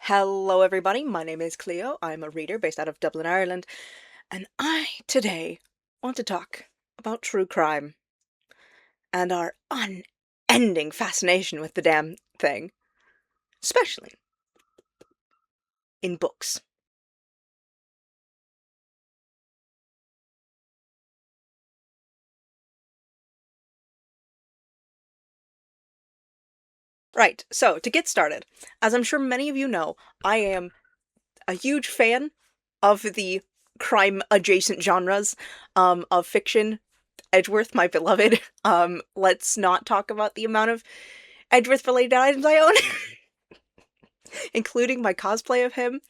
Hello, everybody. My name is Cleo. I'm a reader based out of Dublin, Ireland, and I today want to talk about true crime and our unending fascination with the damn thing, especially in books. Right, so to get started, as I'm sure many of you know, I am a huge fan of the crime adjacent genres of fiction. Edgeworth, my beloved. Let's not talk about the amount of Edgeworth related items I own, including my cosplay of him.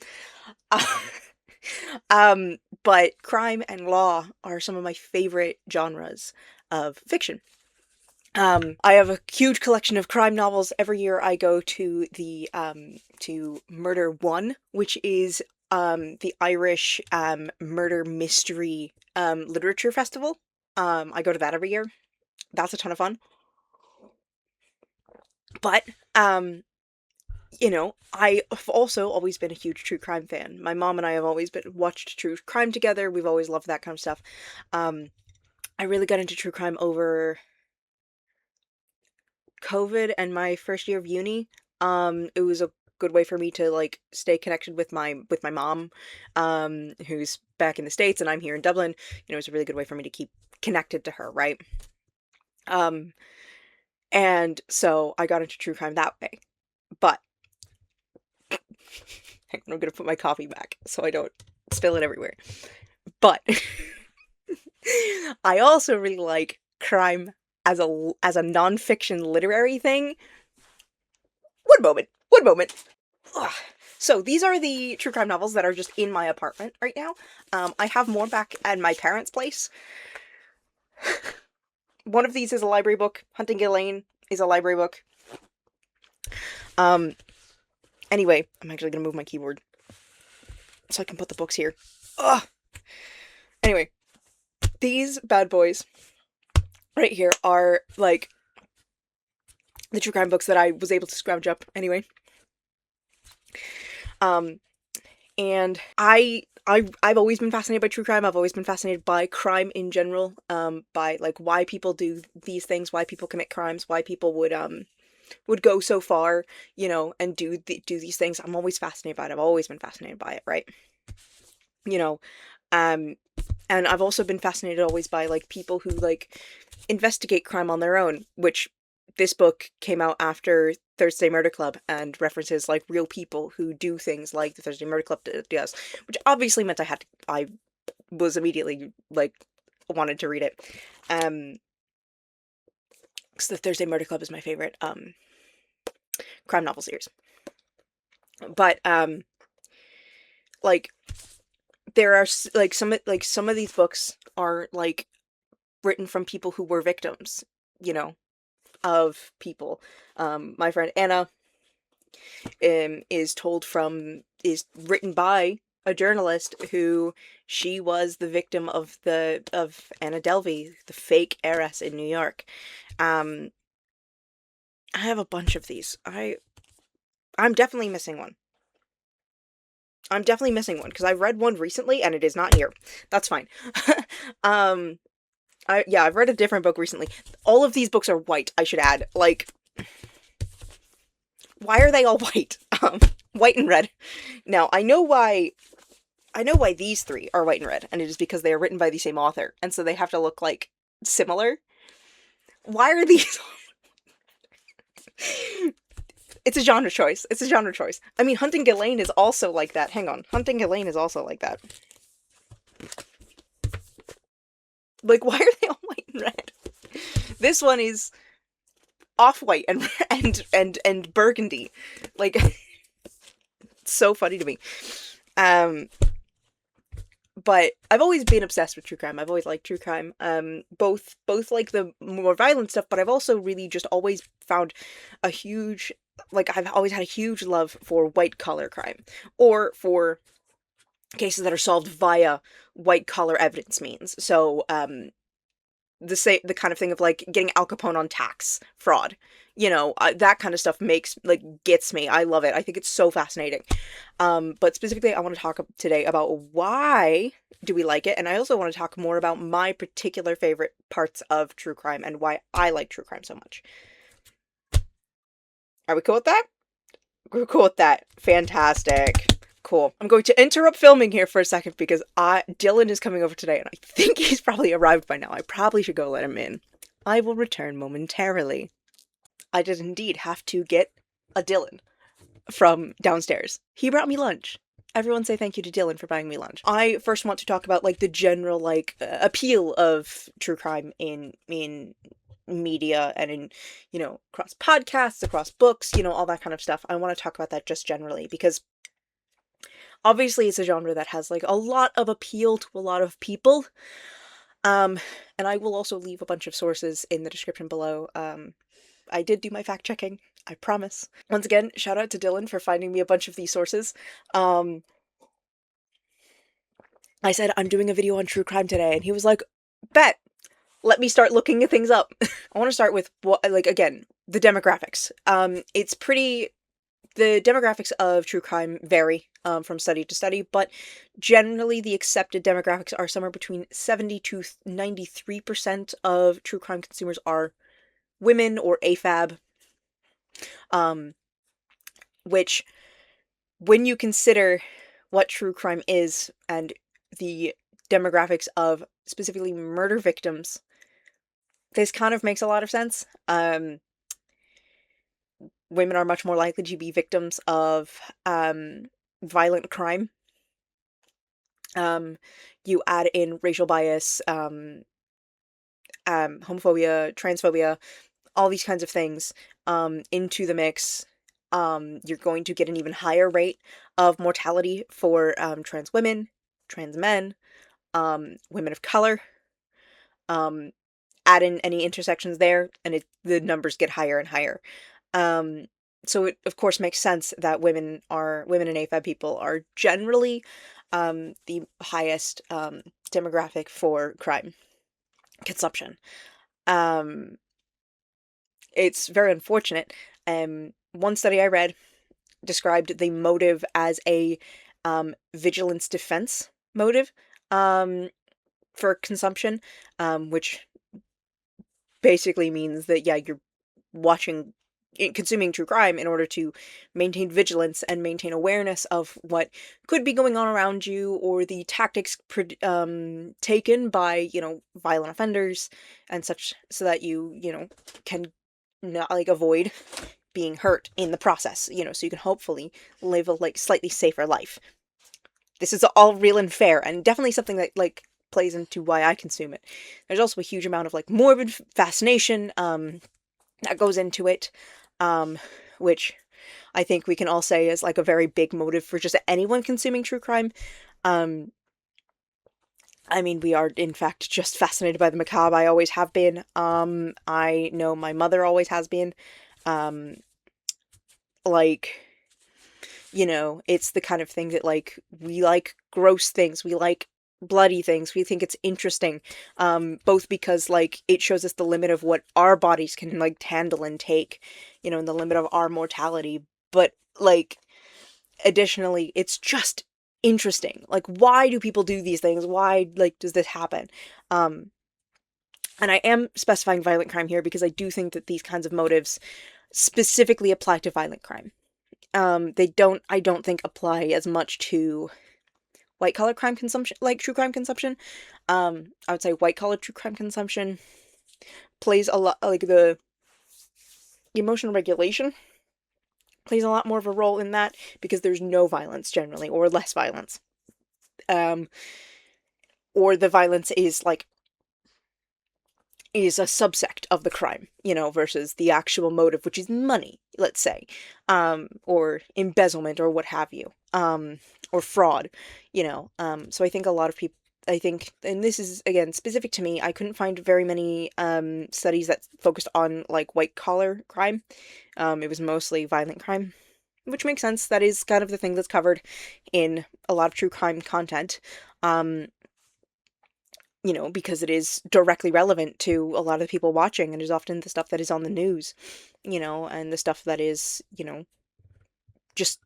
But crime and law are some of my favorite genres of fiction. I have a huge collection of crime novels. Every year I go to the to Murder One, which is the Irish murder mystery literature festival. I go to that every year. That's a ton of fun. But I've also always been a huge true crime fan. My mom and I have always been watched true crime together. We've always loved that kind of stuff. I really got into true crime over COVID and my first year of uni. It was a good way for me to like stay connected with my mom, who's back in the States and I'm here in Dublin. It was a really good way for me to keep connected to her, right? Um, and so I got into true crime that way. But I'm gonna put my coffee back so I don't spill it everywhere. But I also really like crime as a nonfiction literary thing. One moment. One moment. Ugh. So these are the true crime novels that are just in my apartment right now. I have more back at my parents' place. One of these is a library book. Hunting Elaine is a library book. Anyway, I'm actually gonna move my keyboard so I can put the books here. Ugh. Anyway, these bad boys right here are like the true crime books that I was able to scrounge up anyway. And I've always been fascinated by true crime. I've always been fascinated by crime in general. By like why people do these things, why people commit crimes, why people would go so far, and do these things. I'm always fascinated by it. I've always been fascinated by it, right? You know, um, and I've also been fascinated always by like people who like investigate crime on their own, which this book came out after Thursday Murder Club and references like real people who do things like the Thursday Murder Club does, which obviously meant I was immediately like wanted to read it. Because the Thursday Murder Club is my favorite crime novel series. But like there are like some of these books are like written from people who were victims, of people. My friend Anna is written by a journalist who she was the victim of Anna Delvey, the fake heiress in New York. I have a bunch of these. I'm definitely missing one. I'm definitely missing one because I read one recently and it is not here. That's fine. um, I've read a different book recently. All of these books are white, I should add. Like, why are they all white? White and red. Now, I know why these three are white and red, and it is because they are written by the same author, and so they have to look like similar. Why are these It's a genre choice. It's a genre choice. I mean, Hunting Elaine is also like that. Hang on. Hunting Elaine is also like that. Like, why are they all white and red? This one is off-white and and burgundy. Like, it's so funny to me. But I've always been obsessed with true crime. I've always liked true crime. Both like the more violent stuff, but I've also really just always found a huge, like, I've always had a huge love for white collar crime, or for cases that are solved via white collar evidence means. So, the kind of thing of like getting Al Capone on tax fraud, that kind of stuff gets me. I love it. I think it's so fascinating. But specifically, I want to talk today about why do we like it, and I also want to talk more about my particular favorite parts of true crime and why I like true crime so much. Are we cool with that? We're cool with that. Fantastic. Cool. I'm going to interrupt filming here for a second because Dylan is coming over today, and I think he's probably arrived by now. I probably should go let him in. I will return momentarily. I did indeed have to get a Dylan from downstairs. He brought me lunch. Everyone say thank you to Dylan for buying me lunch. I first want to talk about the general appeal of true crime in media and in across podcasts, across books, all that kind of stuff. I want to talk about that just generally because obviously it's a genre that has a lot of appeal to a lot of people. And I will also leave a bunch of sources in the description below. I did do my fact checking, I promise. Once again, shout out to Dylan for finding me a bunch of these sources. I said, I'm doing a video on true crime today, and he was like, bet, let me start looking at things up. I want to start with, again, the demographics. The demographics of true crime vary from study to study, but generally the accepted demographics are somewhere between 70 to 93% of true crime consumers are women or AFAB, which, when you consider what true crime is and the demographics of specifically murder victims, this kind of makes a lot of sense. Women are much more likely to be victims of violent crime. You add in racial bias, homophobia, transphobia, all these kinds of things into the mix. You're going to get an even higher rate of mortality for trans women, trans men, women of color. Add in any intersections there, and the numbers get higher and higher. So it of course makes sense that women and AFAB people are generally the highest demographic for crime consumption. It's very unfortunate. One study I read described the motive as a vigilance defense motive for consumption, which basically means that, yeah, you're consuming true crime in order to maintain vigilance and maintain awareness of what could be going on around you, or the tactics taken by, violent offenders and such, so that you can not avoid being hurt in the process, so you can hopefully live a slightly safer life. This is all real and fair, and definitely something that plays into why I consume it. There's also a huge amount of morbid fascination that goes into it, which I think we can all say is a very big motive for just anyone consuming true crime. I mean, we are in fact just fascinated by the macabre. I always have been. I know my mother always has been. It's the kind of thing that we like gross things, we like bloody things, we think it's interesting, both because it shows us the limit of what our bodies can handle and take, and the limit of our mortality, but additionally it's just interesting. Why do people do these things? Why does this happen? And I am specifying violent crime here because I do think that these kinds of motives specifically apply to violent crime. I don't think apply as much to white collar crime consumption, true crime consumption. I would say white collar true crime consumption plays a lot, the emotional regulation plays a lot more of a role in that, because there's no violence generally, or less violence. Or the violence is a subsect of the crime, versus the actual motive, which is money, let's say, or embezzlement, or what have you, or fraud, so I think a lot of people, and this is, again, specific to me, I couldn't find very many studies that focused on white collar crime. It was mostly violent crime, which makes sense. That is kind of the thing that's covered in a lot of true crime content. Because it is directly relevant to a lot of the people watching, and is often the stuff that is on the news. and the stuff that is, just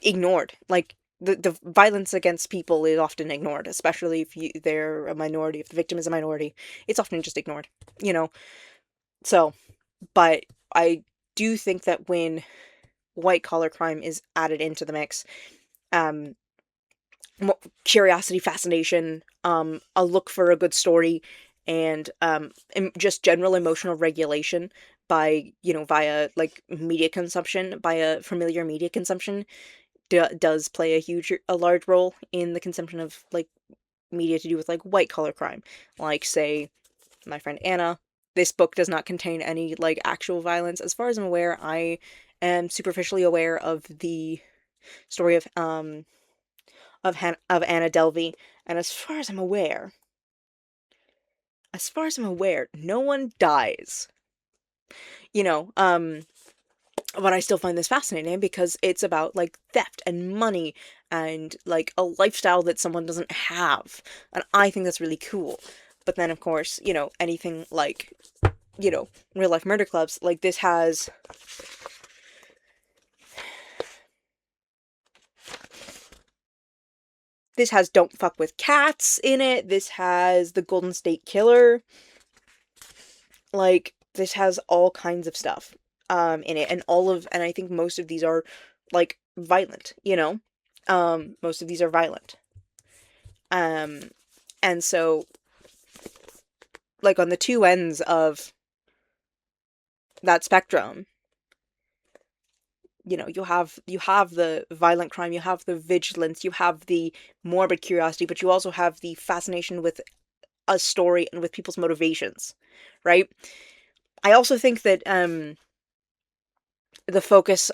ignored. Like the violence against people is often ignored, especially if they're a minority. If the victim is a minority, it's often just ignored. You know. So, but I do think that when white collar crime is added into the mix, um, curiosity, fascination, a look for a good story, and just general emotional regulation by via like media consumption, by a familiar media consumption does play a large role in the consumption of like media to do with like white collar crime. Like say my friend Anna, this book does not contain any like actual violence. As far as I'm aware, I am superficially aware of the story of Anna Delvey, and as far as I'm aware, no one dies. You know, but I still find this fascinating because it's about like theft and money and like a lifestyle that someone doesn't have. And I think that's really cool. But then of course, anything like, real life murder clubs, like this has Don't Fuck with Cats in it. This has the Golden State Killer. Like this has all kinds of stuff in it, and I think most of these are like violent, most of these are violent. Um and so like on the two ends of that spectrum, you have the violent crime, you have the vigilance, you have the morbid curiosity, but you also have the fascination with a story and with people's motivations, right? I also think that the focus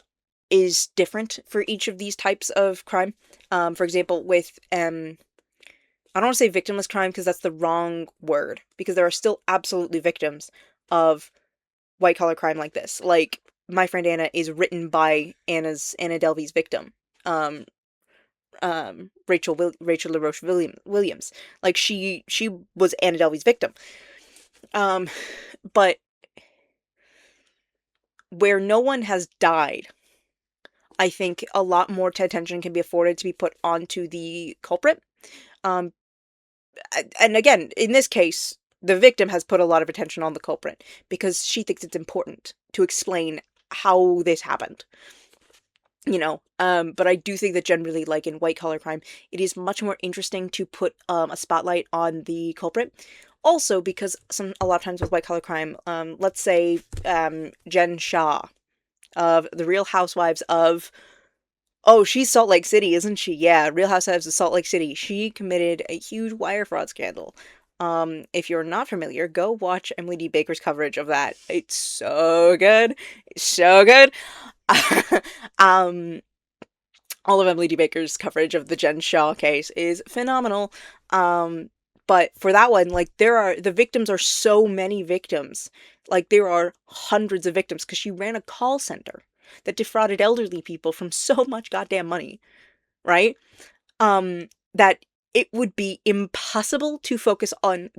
is different for each of these types of crime. For example, with I don't want to say victimless crime because that's the wrong word, because there are still absolutely victims of white collar crime like this. Like My Friend Anna is written by Anna Delvey's victim, um, Rachel LaRoche Williams. Like she was Anna Delvey's victim. Um, but where no one has died, I think a lot more attention can be afforded to be put onto the culprit. Um, and again, in this case, the victim has put a lot of attention on the culprit because she thinks it's important to explain how this happened. But I do think that generally, like in white collar crime, it is much more interesting to put a spotlight on the culprit. Also, because a lot of times with white collar crime, let's say Jen Shah of the Real Housewives of, oh, she's Salt Lake City, isn't she? Yeah, Real Housewives of Salt Lake City. She committed a huge wire fraud scandal. If you're not familiar, go watch Emily D. Baker's coverage of that. It's so good. It's so good. um, all of Emily D. Baker's coverage of the Jen Shaw case is phenomenal. But for that one, like the victims are so many victims. Like there are hundreds of victims because she ran a call center that defrauded elderly people from so much goddamn money, right? That it would be impossible to focus on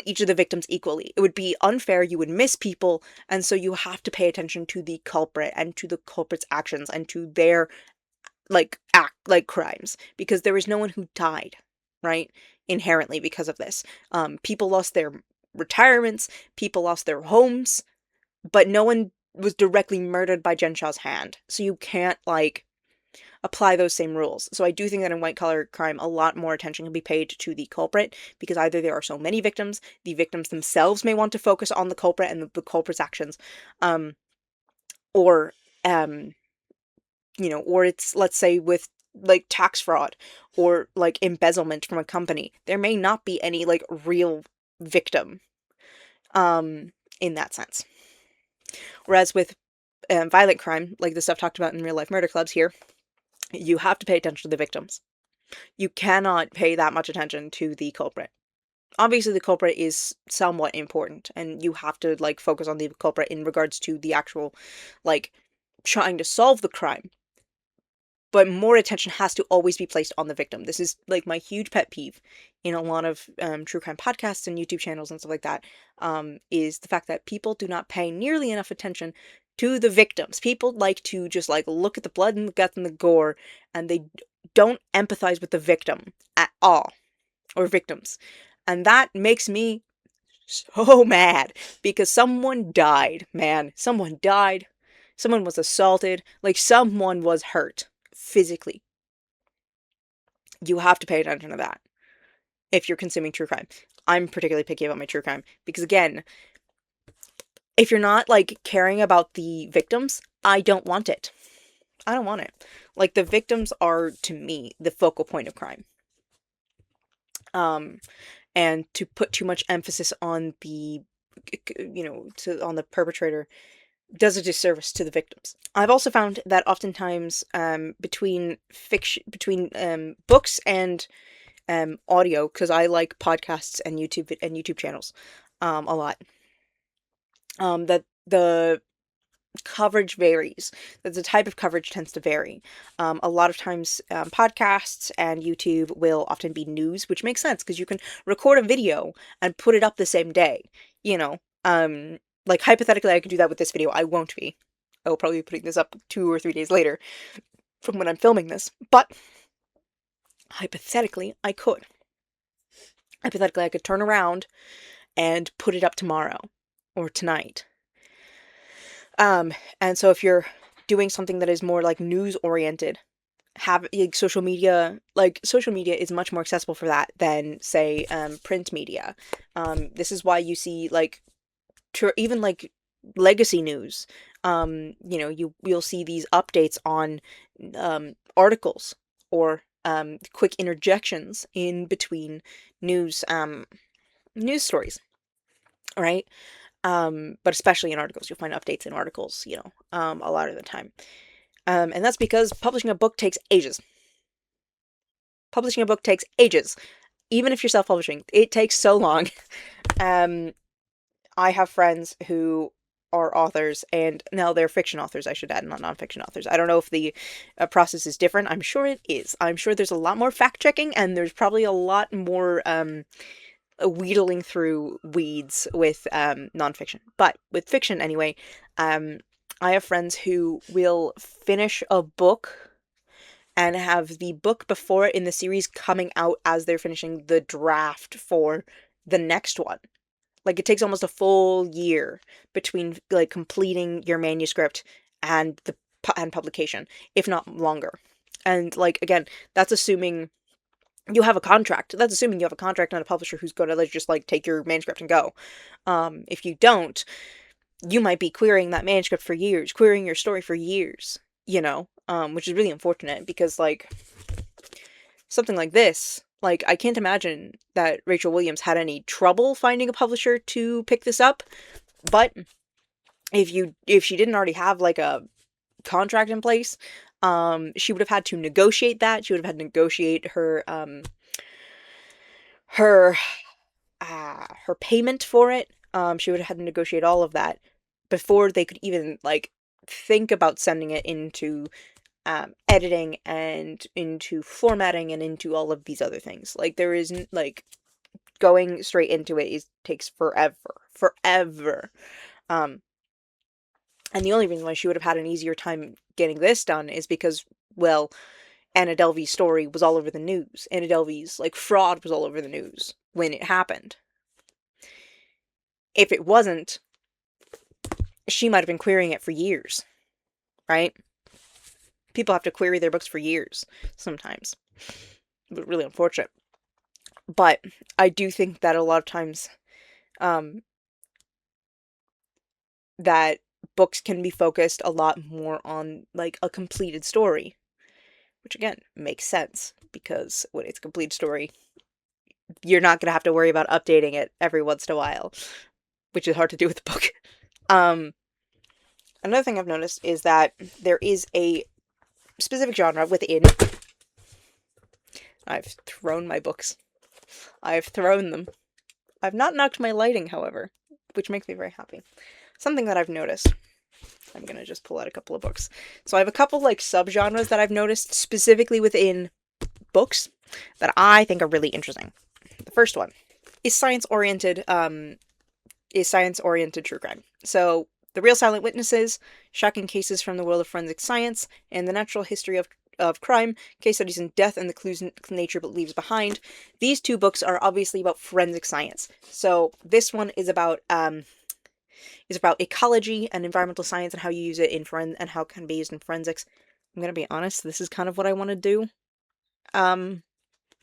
each of the victims equally. It would be unfair, you would miss people, and so you have to pay attention to the culprit and to the culprit's actions and to their crimes, because there is no one who died, right? Inherently because of this. People lost their retirements, people lost their homes, but no one was directly murdered by Jen Shaw's hand. So you can't apply those same rules. So I do think that in white collar crime, a lot more attention can be paid to the culprit, because either there are so many victims, the victims themselves may want to focus on the culprit and the culprit's actions, or or it's, let's say, with like tax fraud or like embezzlement from a company, there may not be any like real victim in that sense. Whereas with violent crime, like the stuff talked about in real life murder clubs here, you have to pay attention to the victims. You cannot pay that much attention to the culprit. Obviously, the culprit is somewhat important, and you have to like focus on the culprit in regards to the actual like trying to solve the crime. but more attention has to always be placed on the victim. This is like my huge pet peeve in a lot of true crime podcasts and YouTube channels and stuff like that, is the fact that people do not pay nearly enough attention to the victims. People like to just like look at the blood and the guts and the gore, and they don't empathize with the victim at all, or victims. And that makes me so mad, because someone died, man. Someone died. Someone was assaulted. Like, someone was hurt physically. You have to pay attention to that if you're consuming true crime. I'm particularly picky about my true crime because, again, if you're not, like, caring about the victims, I don't want it. I don't want it. Like, the victims are, to me, the focal point of crime. And to put too much emphasis on the, on the perpetrator does a disservice to the victims. I've also found that oftentimes, between books and audio, because I like podcasts and YouTube channels a lot, that the coverage varies, that the type of coverage tends to vary. A lot of times, podcasts and YouTube will often be news, which makes sense because you can record a video and put it up the same day. Like, hypothetically, I could do that with this video. I won't be. I will probably be putting this up 2 or 3 days later from when I'm filming this. But hypothetically, I could. Hypothetically, I could turn around and put it up tomorrow or tonight. And so if you're doing something that is more like news oriented, have like social media is much more accessible for that than, say, print media. This is why you see like even like legacy news. You'll see these updates on articles or quick interjections in between news stories, right? But especially in articles, you'll find updates in articles, a lot of the time. And that's because publishing a book takes ages. Publishing a book takes ages. Even if you're self-publishing, it takes so long. I have friends who are authors, and now they're fiction authors, I should add, not nonfiction authors. I don't know if the process is different. I'm sure it is. I'm sure there's a lot more fact-checking, and there's probably a lot more wheedling through weeds with nonfiction. But with fiction, anyway, I have friends who will finish a book and have the book before it in the series coming out as they're finishing the draft for the next one. Like, it takes almost a full year between, like, completing your manuscript and publication, if not longer. And, like, again, that's assuming you have a contract. That's assuming you have a contract, not a publisher who's going to let you just, like, take your manuscript and go. If you don't, you might be querying that manuscript for years, querying your story for years, which is really unfortunate because, like, something like this, like, I can't imagine that Rachel Williams had any trouble finding a publisher to pick this up, but if she didn't already have, like, a contract in place, she would have had to negotiate that. She would have had to negotiate her payment for it. She would have had to negotiate all of that before they could even, like, think about sending it into editing and into formatting and into all of these other things. Like, there isn't, like, going straight into it takes forever. And the only reason why she would have had an easier time getting this done is because, well, Anna Delvey's story was all over the news. Anna Delvey's, like, fraud was all over the news when it happened. If it wasn't, she might have been querying it for years, right? People have to query their books for years sometimes. But really unfortunate. But I do think that a lot of times that books can be focused a lot more on, like, a completed story. Which, again, makes sense. Because when it's a complete story, you're not going to have to worry about updating it every once in a while. Which is hard to do with a book. Another thing I've noticed is that there is a specific genre within... I've thrown my books. I've thrown them. I've not knocked my lighting, however, which makes me very happy. Something that I've noticed I'm gonna just pull out a couple of books. So I have a couple like subgenres that I've noticed specifically within books that I think are really interesting. The first one is science-oriented true crime. So the real silent witnesses, shocking cases from the world of forensic science, and the natural history of crime, case studies in death and the clues nature leaves behind. These two books are obviously about forensic science. So this one is about ecology and environmental science and how you use it in and how it can be used in forensics. I'm gonna be honest, this is kind of what I want to do.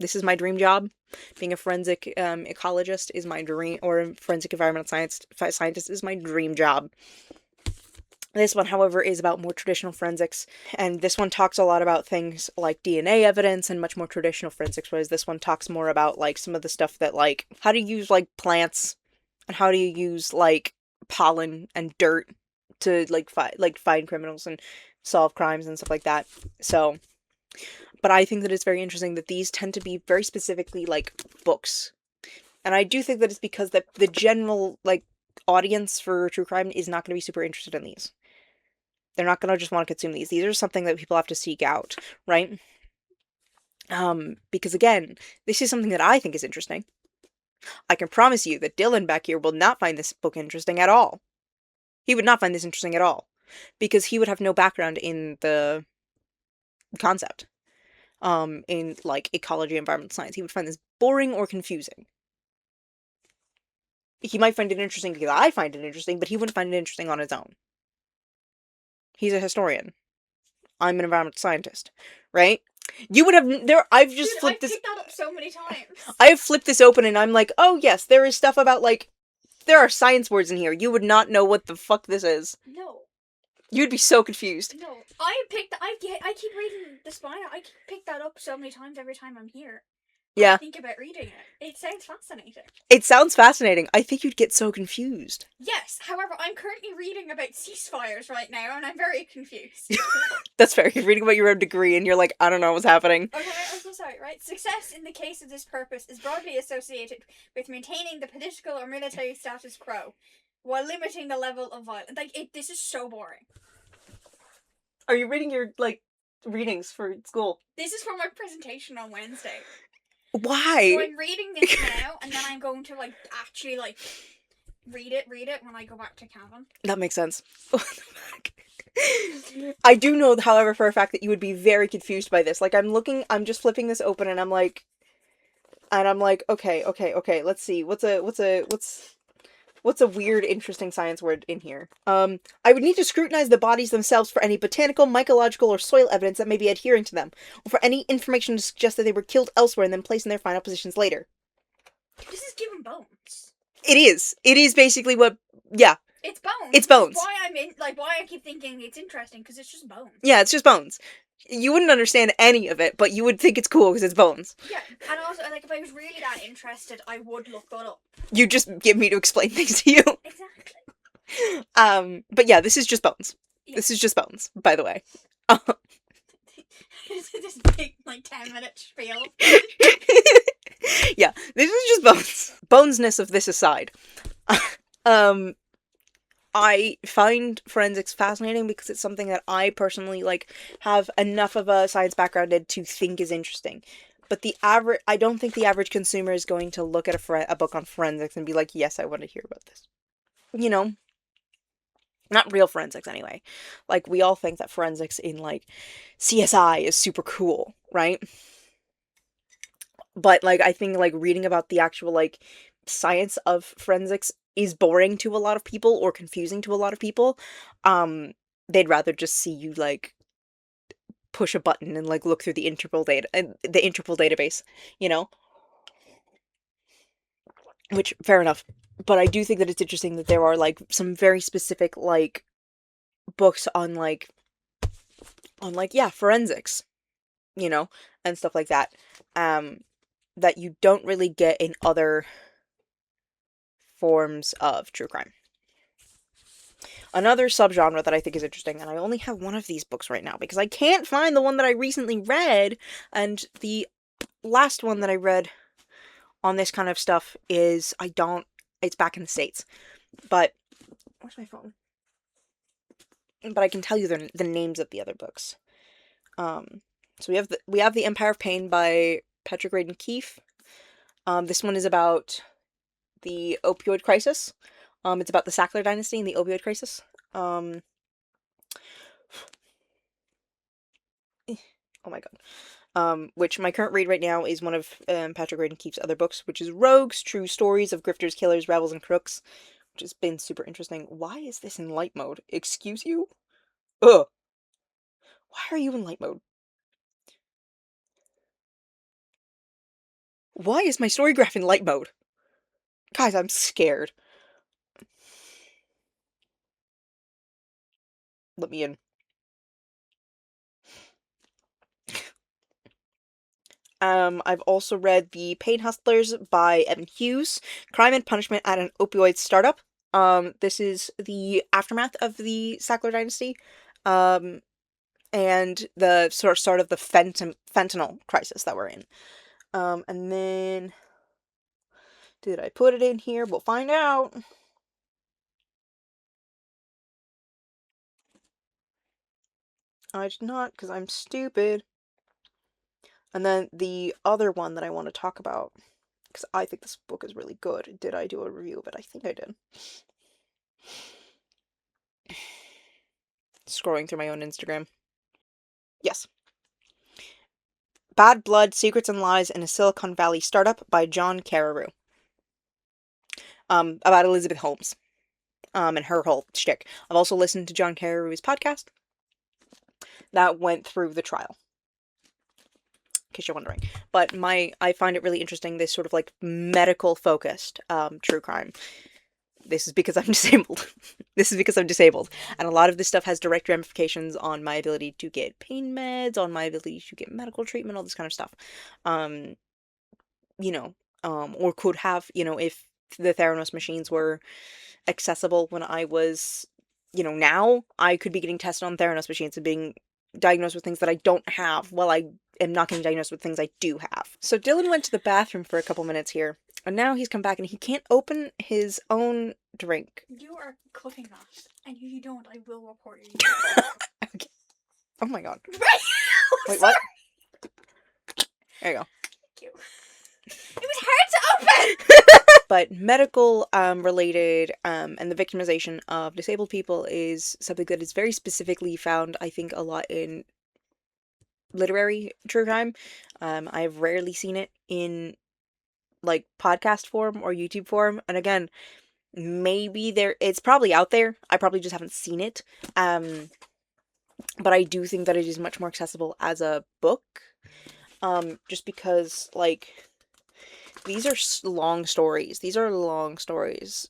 This is my dream job. Being a forensic ecologist is my dream, or forensic environmental scientist is my dream job. This one, however, is about more traditional forensics, and this one talks a lot about things like DNA evidence and much more traditional forensics, whereas this one talks more about, like, some of the stuff that, like, how to use, like, plants, and how do you use, like, pollen and dirt to, like, find criminals and solve crimes and stuff like that. So, but I think that it's very interesting that these tend to be very specifically, like, books. And I do think that it's because the general, like, audience for true crime is not going to be super interested in these. They're not going to just want to consume these. These are something that people have to seek out, right? Because again, this is something that I think is interesting. I can promise you that Dylan back here will not find this book interesting at all. He would not find this interesting at all. Because he would have no background in the concept. In, like, ecology and environmental science. He would find this boring or confusing. He might find it interesting because I find it interesting, but he wouldn't find it interesting on his own. He's a historian. I'm an environmental scientist, right? You would have I've just flipped this. I've picked that up so many times. I have flipped this open and I'm like, oh yes, there is stuff about, like, there are science words in here. You would not know what the fuck this is. No. You'd be so confused. No. I keep reading The Spire. I pick that up so many times every time I'm here. Yeah. I think about reading it. It sounds fascinating. It sounds fascinating. I think you'd get so confused. Yes, however, I'm currently reading about ceasefires right now, and I'm very confused. That's fair. You're reading about your own degree, and you're like, I don't know what's happening. Okay, I'm so sorry, right? Success in the case of this purpose is broadly associated with maintaining the political or military status quo, while limiting the level of violence. Like, this is so boring. Are you reading your, like, readings for school? This is for my presentation on Wednesday. Why? So I'm reading this now, and then I'm going to, like, actually, like, read it when I go back to Cavan. That makes sense. What the fuck? I do know, however, for a fact that you would be very confused by this. Like, I'm just flipping this open, and I'm like, okay, let's see, what's a weird, interesting science word in here? I would need to scrutinize the bodies themselves for any botanical, mycological, or soil evidence that may be adhering to them, or for any information to suggest that they were killed elsewhere and then placed in their final positions later. This is given bones. It is. It is basically what, yeah. It's bones. It's bones. Why I keep thinking it's interesting, because it's just bones. Yeah, it's just bones. You wouldn't understand any of it, but you would think it's cool because it's bones. Yeah, and also, like, if I was really that interested, I would look that up. You just get me to explain things to you. Exactly. But yeah, this is just bones. Yeah. This is just bones, by the way. This big, like, 10-minute spiel. Yeah, this is just bones. Bonesness of this aside. I find forensics fascinating because it's something that I personally, like, have enough of a science background in to think is interesting. But I don't think the average consumer is going to look at a book on forensics and be like, yes, I want to hear about this. You know? Not real forensics, anyway. Like, we all think that forensics in, like, CSI is super cool, right? But, like, I think, like, reading about the actual, like, science of forensics is boring to a lot of people or confusing to a lot of people. They'd rather just see you, like, push a button and, like, look through the Interpol database, you know? Which, fair enough. But I do think that it's interesting that there are, like, some very specific, like, books on, yeah, forensics, you know, and stuff like that, that you don't really get in other forms of true crime. Another subgenre that I think is interesting, and I only have one of these books right now because I can't find the one that I recently read, and the last one that I read on this kind of stuff is, it's back in the States, but, where's my phone? but I can tell you the names of the other books. Um, so we have the Empire of Pain by Patrick Radden Keefe. This one is about the opioid crisis. It's about the Sackler dynasty and the opioid crisis. Um, oh my god. Which my current read right now is one of Patrick Radden Keefe's other books, which is Rogues: True Stories of Grifters, Killers, Rebels, and Crooks, which has been super interesting. Why is this in light mode? Excuse you? Ugh. Why are you in light mode? Why is my story graph in light mode? Guys, I'm scared. Let me in. I've also read The Pain Hustlers by Evan Hughes, Crime and Punishment at an Opioid Startup. This is the aftermath of the Sackler dynasty, um, and the sort of start of the fentanyl crisis that we're in. And then, did I put it in here? We'll find out. I did not, because I'm stupid. And then the other one that I want to talk about, because I think this book is really good. Did I do a review of it? I think I did. Scrolling through my own Instagram. Yes. Bad Blood, Secrets and Lies in a Silicon Valley Startup by John Carreyrou. About Elizabeth Holmes. And her whole shtick. I've also listened to John Carreyrou's podcast that went through the trial. In case you're wondering. But I find it really interesting, this sort of like medical focused true crime. This is because I'm disabled. This is because I'm disabled. And a lot of this stuff has direct ramifications on my ability to get pain meds, on my ability to get medical treatment, all this kind of stuff. Um, you know, or could have, if the Theranos machines were accessible when I was, now I could be getting tested on Theranos machines and being diagnosed with things that I don't have, while I am not getting diagnosed with things I do have. So Dylan went to the bathroom for a couple minutes here, and now he's come back and he can't open his own drink. You are clipping that, and if you don't, I will report you. Okay. Oh my god. Wait, Sorry. what? There you go. Thank you. It was hard to open! But medical related and the victimization of disabled people is something that is very specifically found, I think, a lot in literary true crime. I've rarely seen it in like podcast form or YouTube form. And again, maybe it's probably out there. I probably just haven't seen it. But I do think that it is much more accessible as a book. Just because like these are long stories. These are long stories,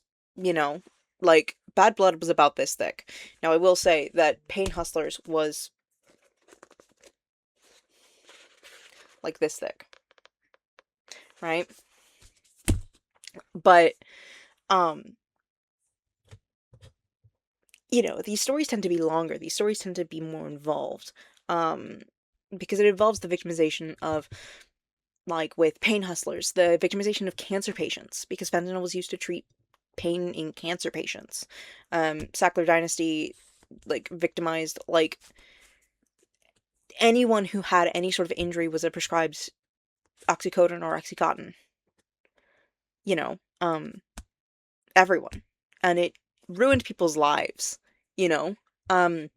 like Bad Blood was about this thick. Now I will say that Pain Hustlers was like this thick. Right? But these stories tend to be longer. These stories tend to be more involved. Because it involves the victimization of, like with Pain Hustlers, the victimization of cancer patients, because fentanyl was used to treat pain in cancer patients. Sackler Dynasty, like, victimized, like, anyone who had any sort of injury was prescribed oxycodone or oxycontin. Everyone. And it ruined people's lives, Um,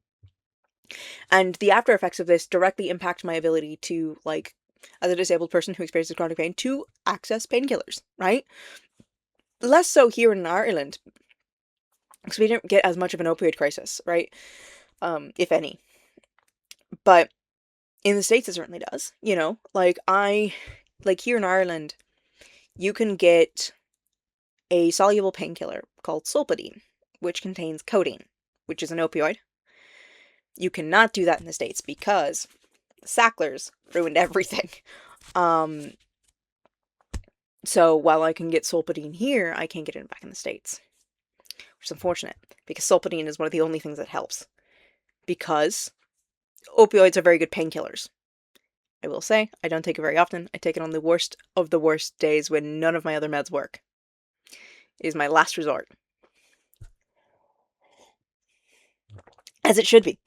and the after effects of this directly impact my ability to, like, as a disabled person who experiences chronic pain, to access painkillers, right? Less so here in Ireland, because we didn't get as much of an opioid crisis, right? If any. But in the States, it certainly does, Like, here in Ireland, you can get a soluble painkiller called Solpadeine, which contains codeine, which is an opioid. You cannot do that in the States because the Sacklers ruined everything. So while I can get Solpadeine here, I can't get it back in the States. Which is unfortunate, because Solpadeine is one of the only things that helps. Because opioids are very good painkillers. I will say, I don't take it very often. I take it on the worst of the worst days when none of my other meds work. It is my last resort. as it should be.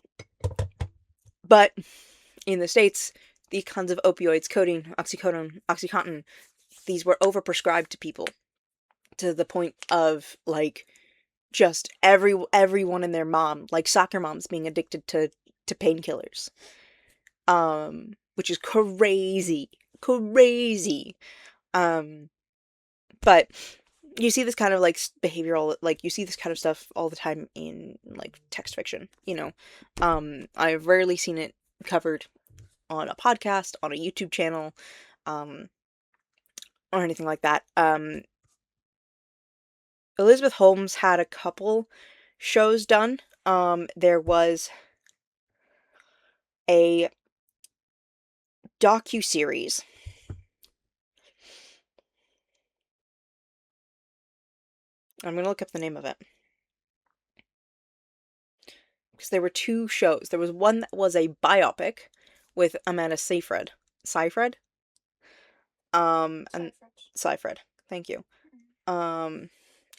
But in the States, these kinds of opioids, codeine, oxycodone, Oxycontin, these were overprescribed to people to the point of like just everyone and their mom, like soccer moms being addicted to painkillers. Which is crazy. Crazy. Um but you see this kind of like behavioral, like you see this kind of stuff all the time in like text fiction, you know. I've rarely seen it covered on a podcast, on a YouTube channel, um or anything like that. Elizabeth Holmes had a couple shows done. There was a docu-series. I'm gonna look up the name of it. Because there were two shows. There was one that was a biopic with Amanda Seyfried. Seyfried? And Cypher. Seyfried. Thank you. Um,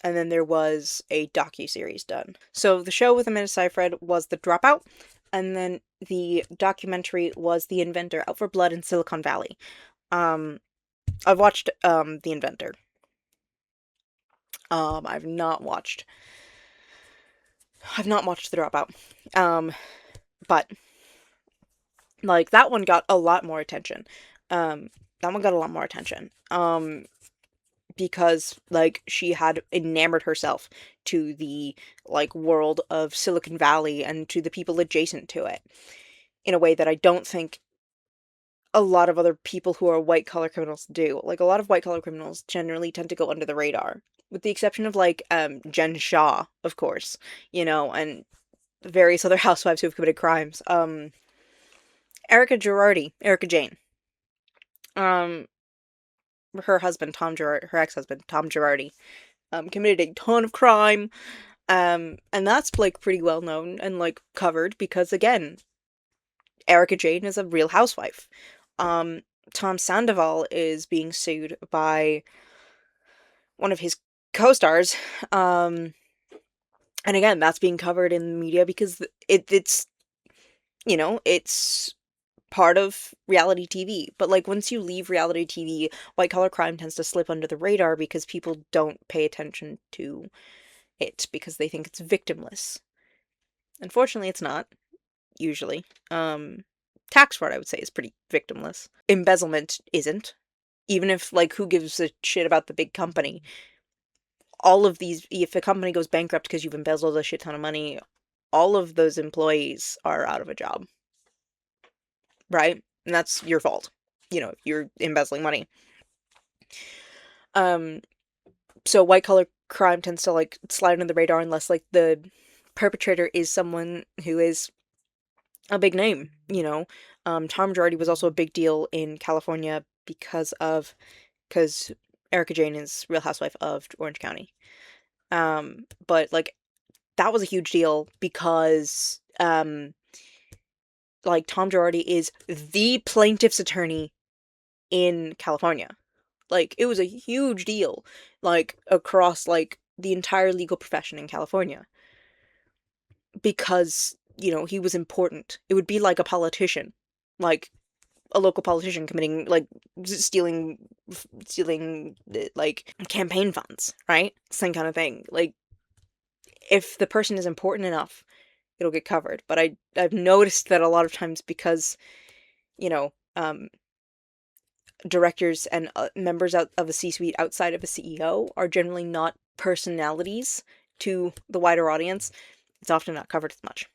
and then there was a docu-series done. So the show with Amanda Seyfried was The Dropout, and then the documentary was The Inventor, Out for Blood in Silicon Valley. Um, I've watched The Inventor. I've not watched The Dropout. But like that one got a lot more attention. Um, that one got a lot more attention. Because like she had enamored herself to the like world of Silicon Valley and to the people adjacent to it in a way that I don't think a lot of other people who are white collar criminals do. Like a lot of white collar criminals generally tend to go under the radar, with the exception of like Jen Shaw, of course, you know, and various other housewives who have committed crimes. Erica Jane. Um, her husband Tom Girardi, her ex-husband Tom Girardi, committed a ton of crime. And that's like pretty well known and like covered because again, Erica Jane is a real housewife. Um, Tom Sandoval is being sued by one of his co-stars. And again, that's being covered in the media because it's you know, it's part of reality TV. But like once you leave reality TV, white collar crime tends to slip under the radar because people don't pay attention to it because they think it's victimless. Unfortunately, it's not usually. Tax fraud I would say is pretty victimless. Embezzlement isn't. Even if like who gives a shit about the big company? All of these, if a company goes bankrupt because you've embezzled a shit ton of money, all of those employees are out of a job, right? And that's your fault. You know, if you're embezzling money. Um, so white collar crime tends to like slide under the radar unless like the perpetrator is someone who is a big name, you know. Tom Girardi was also a big deal in California because Erica Jane is Real Housewife of Orange County. But like that was a huge deal because like Tom Girardi is the plaintiff's attorney in California. Like it was a huge deal, like across like the entire legal profession in California because you know he was important. It would be like a politician, like a local politician committing like stealing like campaign funds, right? Same kind of thing. Like if the person is important enough, it'll get covered. But I've noticed that a lot of times because you know directors and members out of a C-suite outside of a CEO are generally not personalities to the wider audience, it's often not covered as much,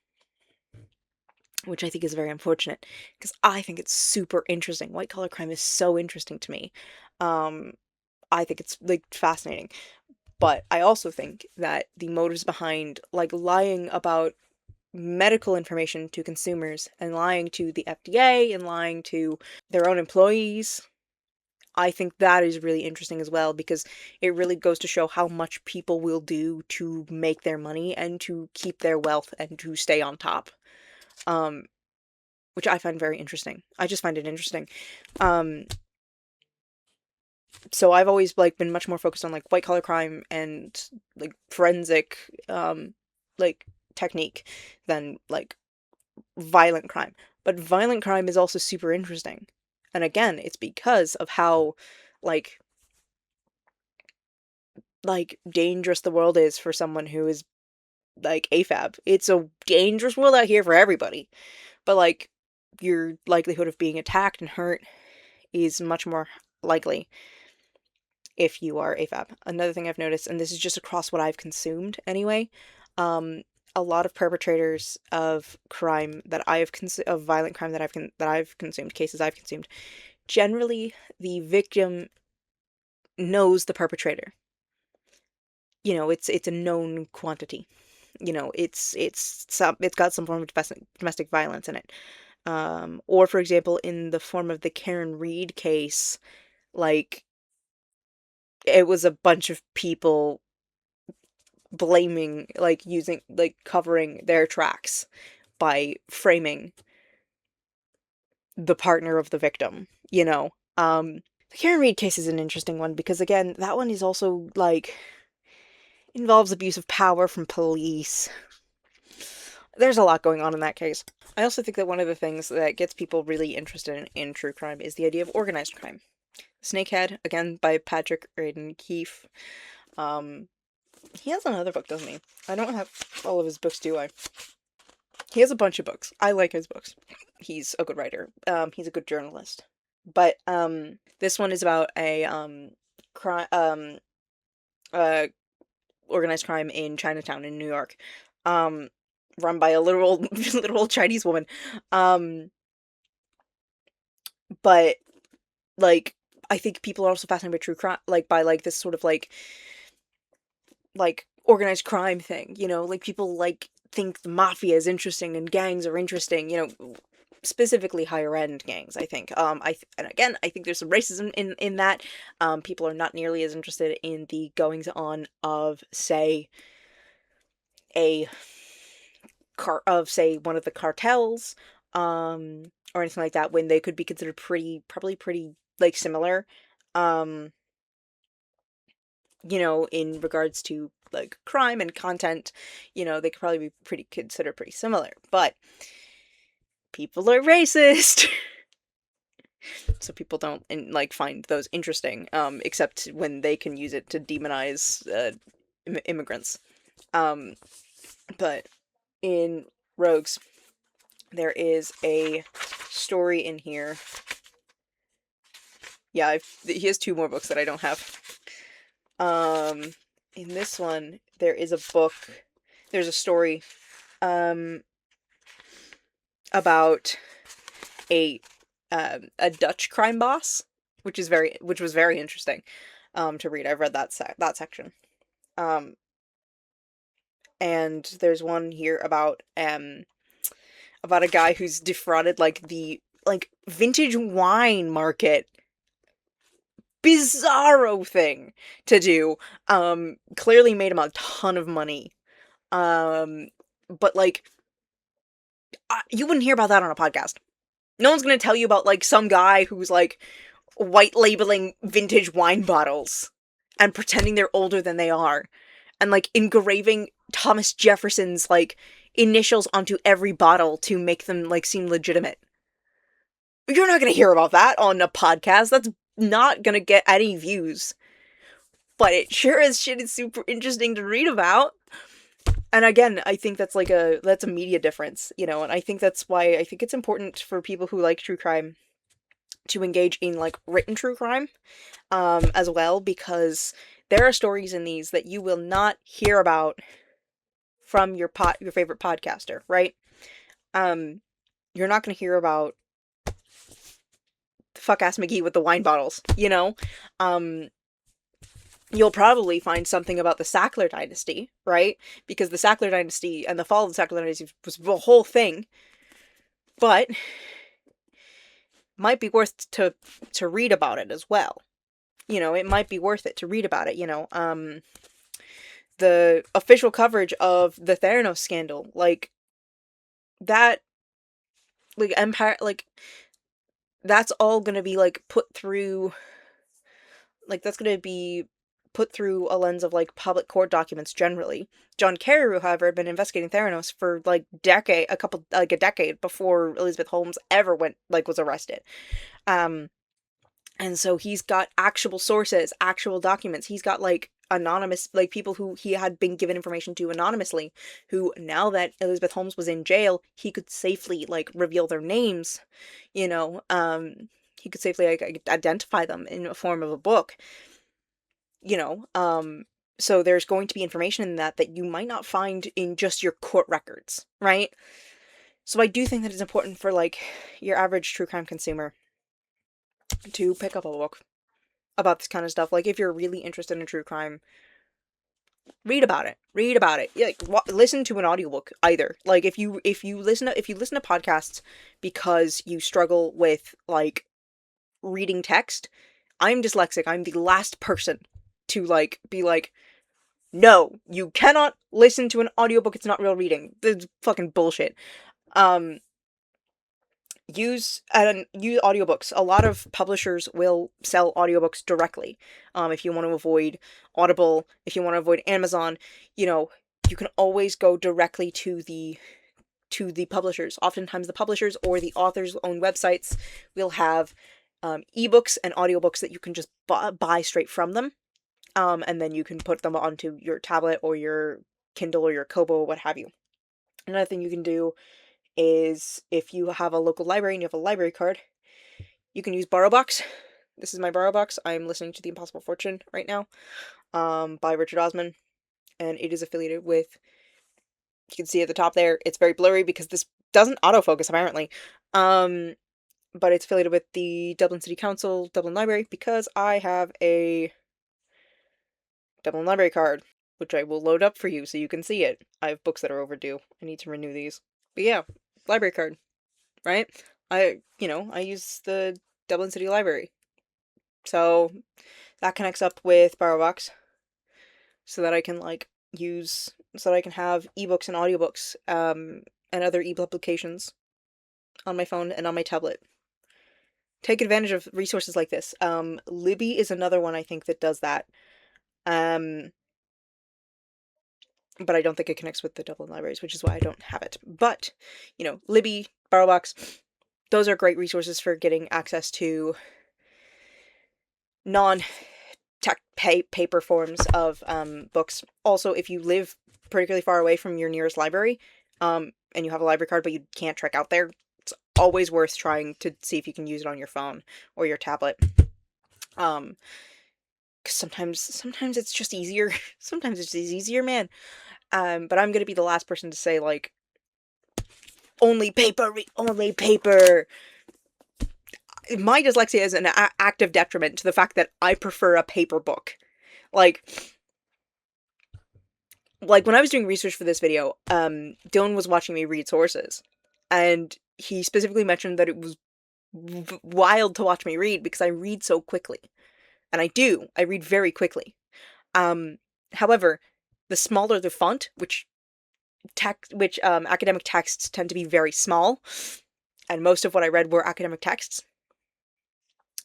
which I think is very unfortunate because I think it's super interesting. White collar crime is so interesting to me. Um, I think it's like fascinating, but I also think that the motives behind like lying about medical information to consumers and lying to the FDA and lying to their own employees, I think that is really interesting as well because it really goes to show how much people will do to make their money and to keep their wealth and to stay on top. Um, which I find very interesting. I just find it interesting. Um, so I've always like been much more focused on like white collar crime and like forensic like technique than like violent crime. But violent crime is also super interesting. And again, it's because of how like dangerous the world is for someone who is like AFAB. It's a dangerous world out here for everybody. But like your likelihood of being attacked and hurt is much more likely if you are AFAB. Another thing I've noticed, and this is just across what I've consumed anyway, um, a lot of perpetrators of crime that I have of violent crime that I've consumed, cases I've consumed, generally the victim knows the perpetrator. You know, it's a known quantity. You know, it's got some form of domestic violence in it. Or for example, in the form of the Karen Reed case, like it was a bunch of people blaming, like using, like covering their tracks by framing the partner of the victim, you know? The Karen Reed case is an interesting one because, again, that one is also, like, involves abuse of power from police. There's a lot going on in that case. I also think that one of the things that gets people really interested in true crime is the idea of organized crime. Snakehead, again, by Patrick Radden Keefe. Um, he has another book, doesn't he? I don't have all of his books, do I? He has a bunch of books. I like his books. He's a good writer. He's a good journalist. But this one is about a crime, uh, organized crime in Chinatown in New York, um, run by a literal literal Chinese woman. Um, but like I think people are also fascinated by true crime, like by like this sort of like organized crime thing. You know, like people like think the mafia is interesting and gangs are interesting. You know, specifically higher end gangs. I think. And again, I think there's some racism in that. People are not nearly as interested in the goings on of say a say one of the cartels, or anything like that when they could be considered probably pretty like similar. Um, you know, in regards to like crime and content, you know, they could probably be pretty considered pretty similar. But people are racist. So people don't like find those interesting, except when they can use it to demonize immigrants. Um, but in Rogues, there is a story in here. Yeah, he has two more books that I don't have. Um, in this one, there is a book. There's a story, um, about a a Dutch crime boss, which was very interesting, to read. I've read that section. Um, and there's one here about a guy who's defrauded like the like vintage wine market. Bizarro thing to do. Clearly made him a ton of money. Um, but like you wouldn't hear about that on a podcast. No one's gonna tell you about like some guy who's like white labeling vintage wine bottles and pretending they're older than they are, and like engraving Thomas Jefferson's like initials onto every bottle to make them like seem legitimate. You're not gonna hear about that on a podcast. That's not gonna get any views. But it sure as shit is super interesting to read about. And again, I think that's a media difference, you know, and I think that's why I think it's important for people who like true crime to engage in like written true crime, as well, because there are stories in these that you will not hear about from your favorite podcaster, right? Um, you're not gonna hear about fuck ass McGee with the wine bottles, you know? Um, you'll probably find something about the Sackler dynasty, right? Because the Sackler dynasty and the fall of the Sackler dynasty was a whole thing, but might be worth to read about it as well. You know, it might be worth it to read about it, you know. The official coverage of the Theranos scandal, like that like empire like that's all going to be like put through, like that's going to be put through a lens of like public court documents generally. John Carreyrou, however, had been investigating Theranos for like a decade before Elizabeth Holmes ever was arrested. Um, and so he's got actual sources, actual documents. He's got like anonymous, like people who he had been given information to anonymously, who now that Elizabeth Holmes was in jail, he could safely like reveal their names, you know, he could safely like identify them in a form of a book, you know. So there's going to be information in that that you might not find in just your court records, right? So I do think that it's important for like your average true crime consumer to pick up a book about this kind of stuff. Like if you're really interested in true crime, read about it. Read about it. Like listen to an audiobook either. Like if you listen to podcasts because you struggle with like reading text, I'm dyslexic. I'm the last person to like be like, no, you cannot listen to an audiobook. It's not real reading. It's fucking bullshit. Um use audiobooks. A lot of publishers will sell audiobooks directly. If you want to avoid Audible, if you want to avoid Amazon, you know, you can always go directly to the publishers. Oftentimes the publishers or the author's own websites will have ebooks and audiobooks that you can just buy straight from them. And then you can put them onto your tablet or your Kindle or your Kobo, what have you. Another thing you can do is if you have a local library and you have a library card, you can use BorrowBox. This is my BorrowBox. I'm listening to The Impossible Fortune right now, by Richard Osman, and it is affiliated with, you can see at the top there, it's very blurry because this doesn't autofocus apparently, but it's affiliated with the Dublin City Council, Dublin Library, because I have a Dublin Library card, which I will load up for you so you can see it. I have books that are overdue. I need to renew these. But yeah, library card, right? I use the Dublin City Library. So that connects up with BorrowBox so that I can so that I can have ebooks and audiobooks, and other ebook applications on my phone and on my tablet. Take advantage of resources like this. Libby is another one I think that does that. Um, but I don't think it connects with the Dublin libraries, which is why I don't have it. But, Libby, BorrowBox, those are great resources for getting access to non-tech paper forms of books. Also, if you live particularly far away from your nearest library, and you have a library card but you can't trek out there, it's always worth trying to see if you can use it on your phone or your tablet. 'Cause sometimes it's just easier. Sometimes it's just easier, man. But I'm gonna be the last person to say, like, only paper, only paper. My dyslexia is an active detriment to the fact that I prefer a paper book. Like when I was doing research for this video, Dylan was watching me read sources, and he specifically mentioned that it was wild to watch me read because I read so quickly. And I read very quickly. However, the smaller the font, which academic texts tend to be very small, and most of what I read were academic texts,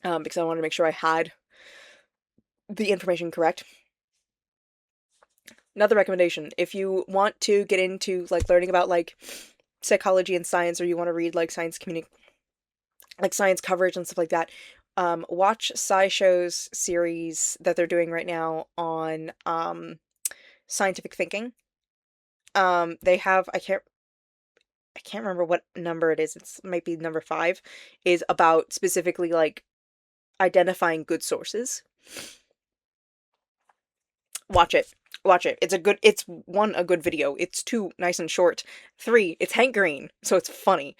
because I wanted to make sure I had the information correct. Another recommendation, if you want to get into like learning about like psychology and science, or you want to read like science coverage and stuff like that, watch SciShow's series that they're doing right now on scientific thinking. They have, I can't remember what number it is. It might be number 5, is about specifically like identifying good sources. Watch it. Watch it. It's 1, a good video. It's 2, nice and short. 3, it's Hank Green, so it's funny.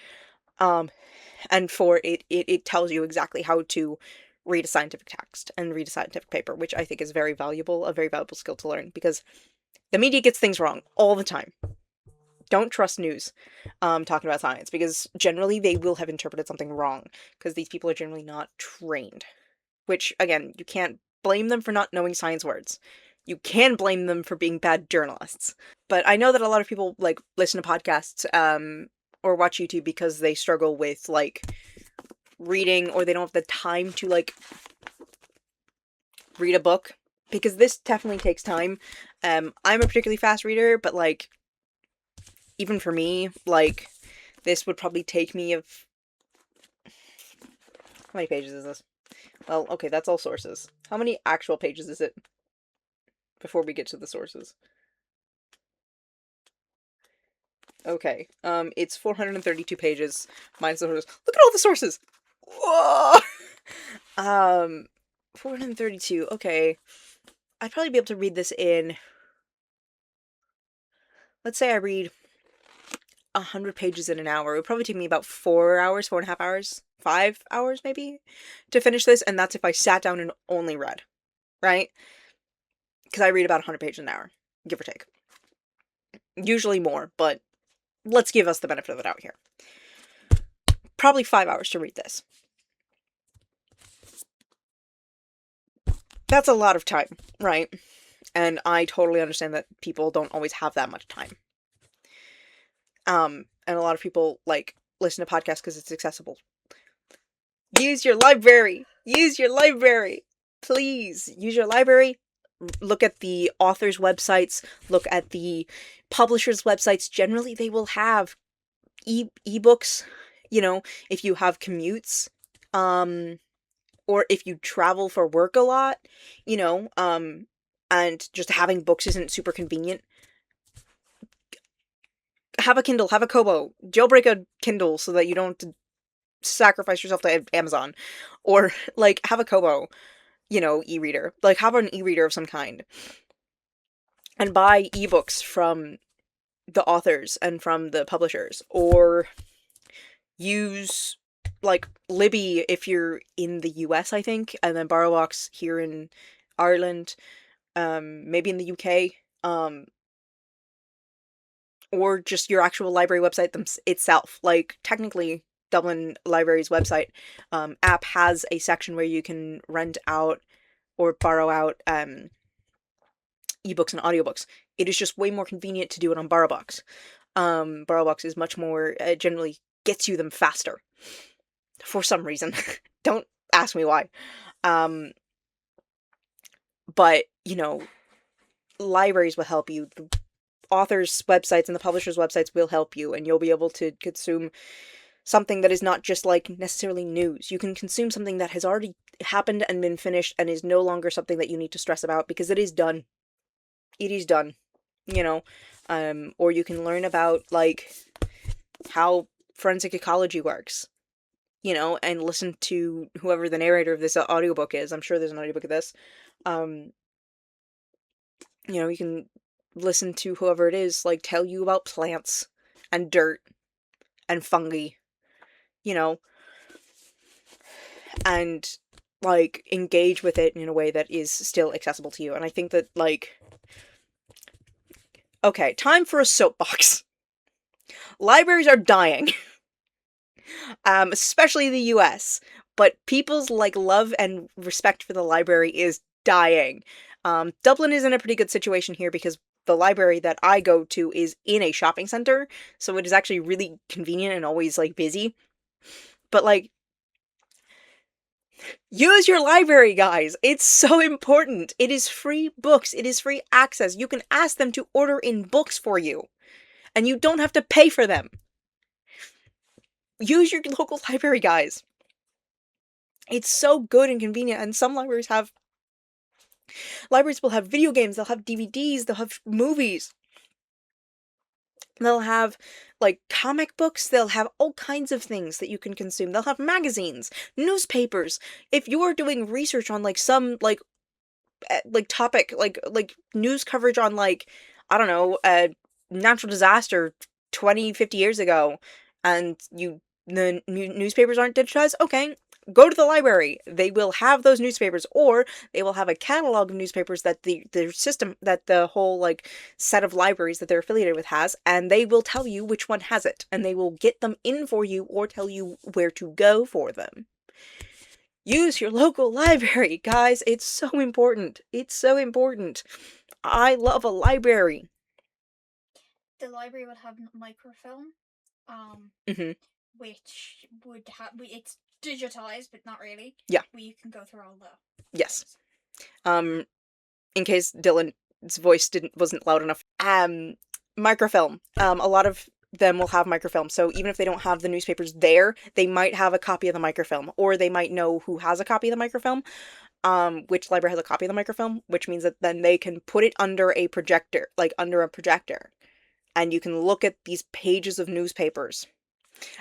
And 4, it tells you exactly how to read a scientific text and read a scientific paper, which I think is a very valuable skill to learn, because the media gets things wrong all the time. Don't trust news talking about science, because generally they will have interpreted something wrong, because these people are generally not trained. Which, again, you can't blame them for not knowing science words. You can blame them for being bad journalists. But I know that a lot of people like listen to podcasts or watch YouTube because they struggle with like reading, or they don't have the time to like read a book. because this definitely takes time. I'm a particularly fast reader, but like even for me, like this would probably take me of how many pages is this? Well, okay, that's all sources. How many actual pages is it before we get to the sources? Okay, it's 432 pages minus the sources. Look at all the sources. Whoa. Um, 432. Okay, I'd probably be able to read this in. Let's say I read 100 pages in an hour. It would probably take me about 4 hours, 4.5 hours, 5 hours maybe to finish this, and that's if I sat down and only read, right? Because I read about 100 pages an hour, give or take. Usually more, but let's give us the benefit of the doubt here. Probably 5 hours to read this. That's a lot of time, right? And I totally understand that people don't always have that much time. And a lot of people like listen to podcasts because it's accessible. Use your library. Use your library. Please use your library. Look at the authors' websites. Look at the publishers' websites. Generally, they will have ebooks. You know, if you have commutes, or if you travel for work a lot, you know, and just having books isn't super convenient. Have a Kindle. Have a Kobo. Jailbreak a Kindle so that you don't sacrifice yourself to Amazon, or like have a Kobo, you know, e-reader. Like have an e-reader of some kind and buy ebooks from the authors and from the publishers, or use like Libby if you're in the US, I think, and then BorrowBox here in Ireland, maybe in the UK, or just your actual library website itself. Like technically, Dublin Library's website app has a section where you can rent out or borrow out ebooks and audiobooks. It is just way more convenient to do it on BorrowBox. BorrowBox is much more generally gets you them faster for some reason. Don't ask me why. Um, but you know, libraries will help you. The authors' websites and the publishers' websites will help you, and you'll be able to consume something that is not just like necessarily news. You can consume something that has already happened and been finished and is no longer something that you need to stress about because it is done. It is done, you know. Or you can learn about like how forensic ecology works, you know, and listen to whoever the narrator of this audiobook is. I'm sure there's an audiobook of this. Um, you know, you can listen to whoever it is like tell you about plants and dirt and fungi, you know, and like engage with it in a way that is still accessible to you. And I think that like okay, time for a soapbox. Libraries are dying. Especially the US, but people's like love and respect for the library is dying. Dublin is in a pretty good situation here because the library that I go to is in a shopping center, so it is actually really convenient and always like busy. But like use your library, guys. It's so important. It is free books. It is free access. You can ask them to order in books for you, and you don't have to pay for them. Use your local library, guys. It's so good and convenient, and some libraries will have video games, they'll have DVDs, they'll have movies. They'll have like comic books, they'll have all kinds of things that you can consume. They'll have magazines, newspapers. If you're doing research on like some like topic like news coverage on like I don't know a natural disaster 20, 50 years ago and the newspapers aren't digitized, okay, go to the library. They will have those newspapers, or they will have a catalog of newspapers that the system that the whole like set of libraries that they're affiliated with has, and they will tell you which one has it, and they will get them in for you or tell you where to go for them. Use your local library, guys. It's so important. It's so important. I love a library. The library would have microfilm, um, Hmm. which would have it's digitized, but not really. Yeah. Where you can go through all the Yes. things. Um, in case Dylan's voice wasn't loud enough. Microfilm. A lot of them will have microfilm. So even if they don't have the newspapers there, they might have a copy of the microfilm, or they might know who has a copy of the microfilm. Which library has a copy of the microfilm, which means that then they can put it under a projector, like under a projector, and you can look at these pages of newspapers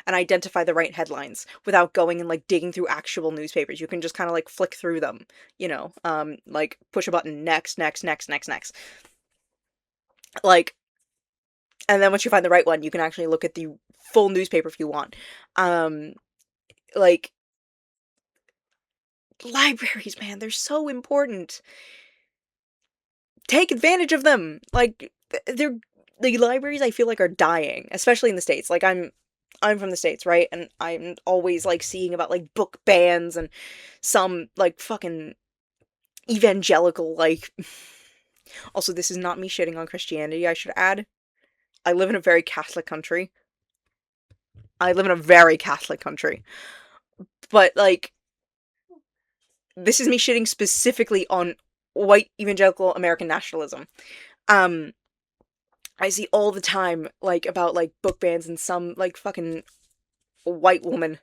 and identify the right headlines without going and like digging through actual newspapers. You can just kind of like flick through them, like push a button, next, next, next, next, next. Like, and then once you find the right one, you can actually look at the full newspaper if you want. Like, libraries, man, they're so important. Take advantage of them. Like, they're the libraries I feel like are dying, especially in the States. Like, I'm from the States, right? And I'm always like seeing about like book bans and some like fucking evangelical like also, this is not me shitting on Christianity, I should add. I live in a very Catholic country. I live in a very Catholic country. But like this is me shitting specifically on white evangelical American nationalism. Um I see all the time like about like book bans and some like fucking white woman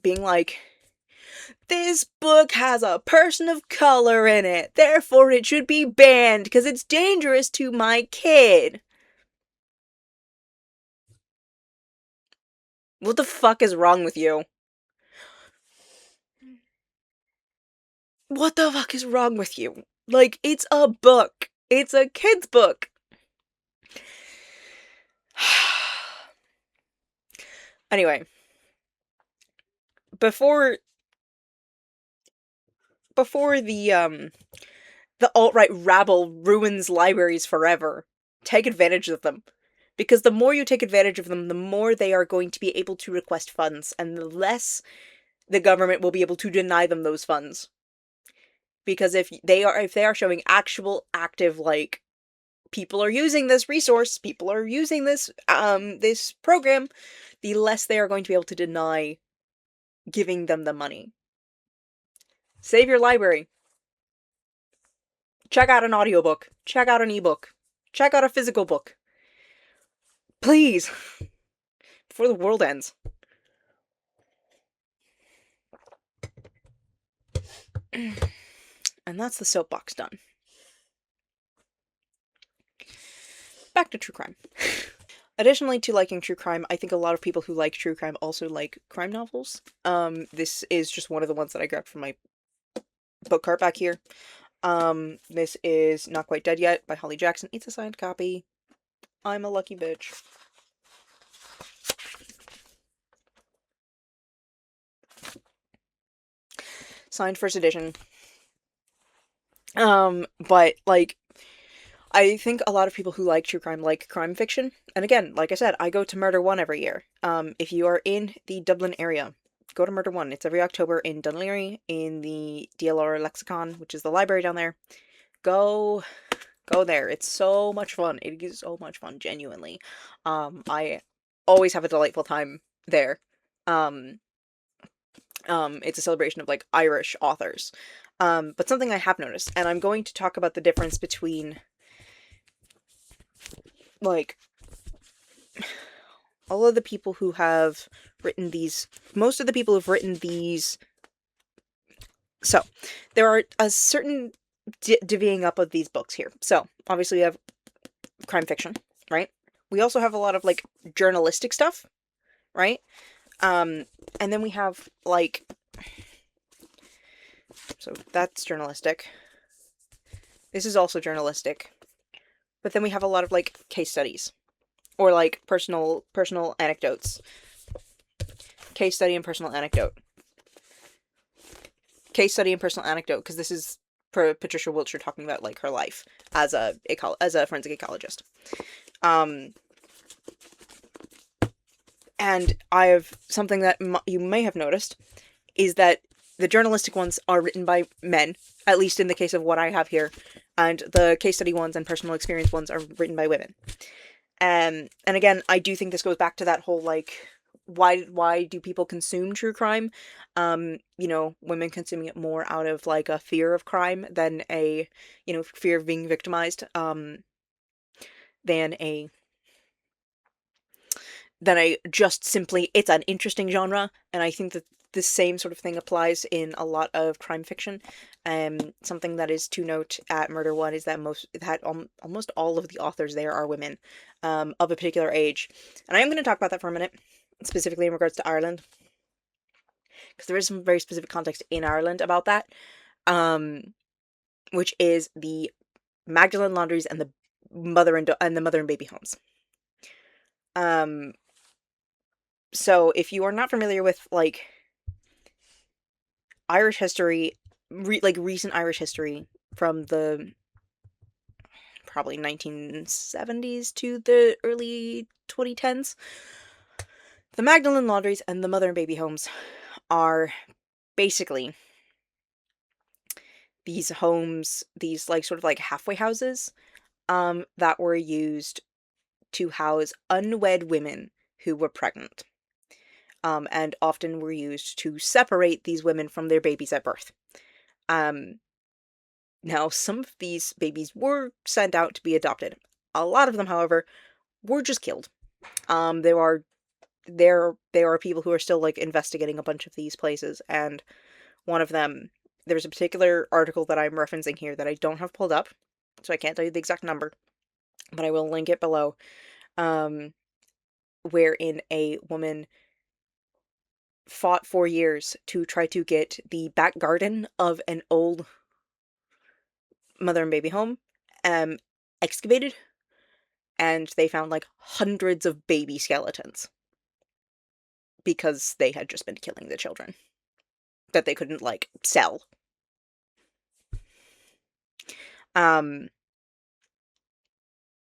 being like, this book has a person of color in it, therefore it should be banned because it's dangerous to my kid. What the fuck is wrong with you? What the fuck is wrong with you? Like, it's a book. It's a kid's book. Anyway, before the alt-right rabble ruins libraries forever, take advantage of them. Because the more you take advantage of them, the more they are going to be able to request funds, and the less the government will be able to deny them those funds. Because if they are showing actual active like people are using this resource, people are using this program, the less they are going to be able to deny giving them the money. Save your library. Check out an audiobook. Check out an ebook. Check out a physical book. Please. Before the world ends. And that's the soapbox done. Back to true crime. Additionally to liking true crime, I think a lot of people who like true crime also like crime novels. This is just one of the ones that I grabbed from my book cart back here. This is Not Quite Dead Yet by Holly Jackson. It's a signed copy. I'm a lucky bitch. Signed first edition. But like I think a lot of people who like true crime like crime fiction. And again, like I said, I go to Murder One every year. If you are in the Dublin area, go to Murder One. It's every October in Dunleary in the DLR Lexicon, which is the library down there. Go there. It's so much fun. It is so much fun, genuinely. I always have a delightful time there. It's a celebration of like Irish authors. But something I have noticed, and I'm going to talk about the difference between like all of the people who have written these, most of the people who've written these. So there are a certain divvying up of these books here. So obviously we have crime fiction, right? We also have a lot of like journalistic stuff, right? And then we have like, so that's journalistic. This is also journalistic. But then we have a lot of like case studies or like personal anecdotes. Case study and personal anecdote. Case study and personal anecdote, because this is Patricia Wiltshire talking about like her life as a forensic ecologist. And I have something that you may have noticed is that the journalistic ones are written by men, at least in the case of what I have here, and the case study ones and personal experience ones are written by women. And again, I do think this goes back to that whole like why do people consume true crime? Women consuming it more out of like a fear of crime than a, fear of being victimized, than a just simply it's an interesting genre. And I think that the same sort of thing applies in a lot of crime fiction. Something that is to note at Murder One is that almost all of the authors there are women, of a particular age, and I am going to talk about that for a minute, specifically in regards to Ireland, because there is some very specific context in Ireland about that, um, which is the Magdalene Laundries and the mother and baby homes. Um, so if you are not familiar with like Irish history, recent Irish history from the probably 1970s to the early 2010s, the Magdalene Laundries and the mother and baby homes are basically these homes, these like sort of like halfway houses, that were used to house unwed women who were pregnant, and often were used to separate these women from their babies at birth. Um, Now, some of these babies were sent out to be adopted. A lot of them, however, were just killed. There are there are people who are still like investigating a bunch of these places, and one of them, there's a particular article that I'm referencing here that I don't have pulled up, so I can't tell you the exact number, but I will link it below. Um, Wherein a woman fought for years to try to get the back garden of an old mother and baby home um excavated, and they found like hundreds of baby skeletons because they had just been killing the children that they couldn't like sell. Um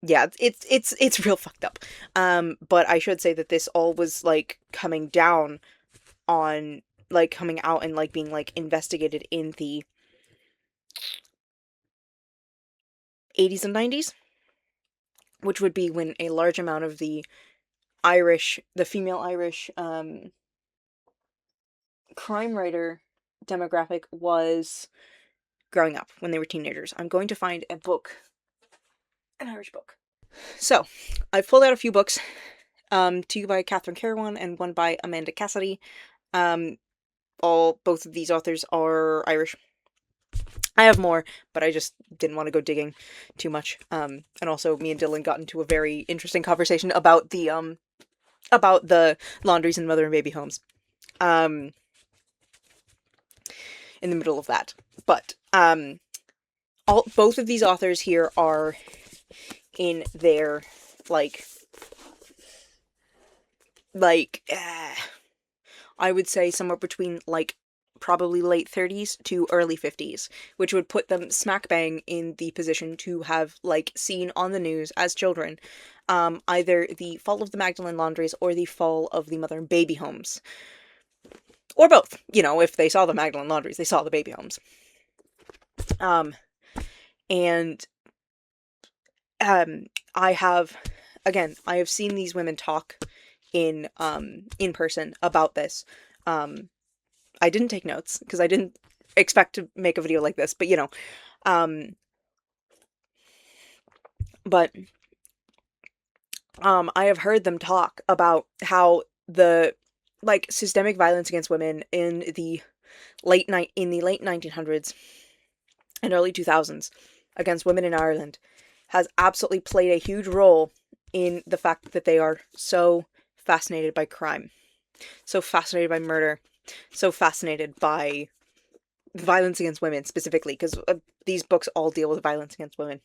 yeah, it's real fucked up. But I should say that this all was like coming down on like coming out and like being like investigated in the 80s and 90s, which would be when a large amount of the female Irish crime writer demographic was growing up when they were teenagers. I'm going to find a book, an Irish book. So, I've pulled out a few books, two by Catherine Caruana and one by Amanda Cassidy. Um, both of these authors are Irish. I have more, but I just didn't want to go digging too much. And also me and Dylan got into a very interesting conversation about the laundries and mother and baby homes. Um, in the middle of that. But both of these authors here are in their like I would say somewhere between like probably late 30s to early 50s, which would put them smack bang in the position to have like seen on the news as children either the fall of the Magdalene Laundries or the fall of the mother and baby homes. Or both. If they saw the Magdalene Laundries, they saw the baby homes. And I have seen these women talk in person about this. I didn't take notes because I didn't expect to make a video like this, but but I have heard them talk about how the like systemic violence against women in the late 1900s and early 2000s against women in Ireland has absolutely played a huge role in the fact that they are so fascinated by crime, so fascinated by murder, so fascinated by violence against women specifically, because these books all deal with violence against women.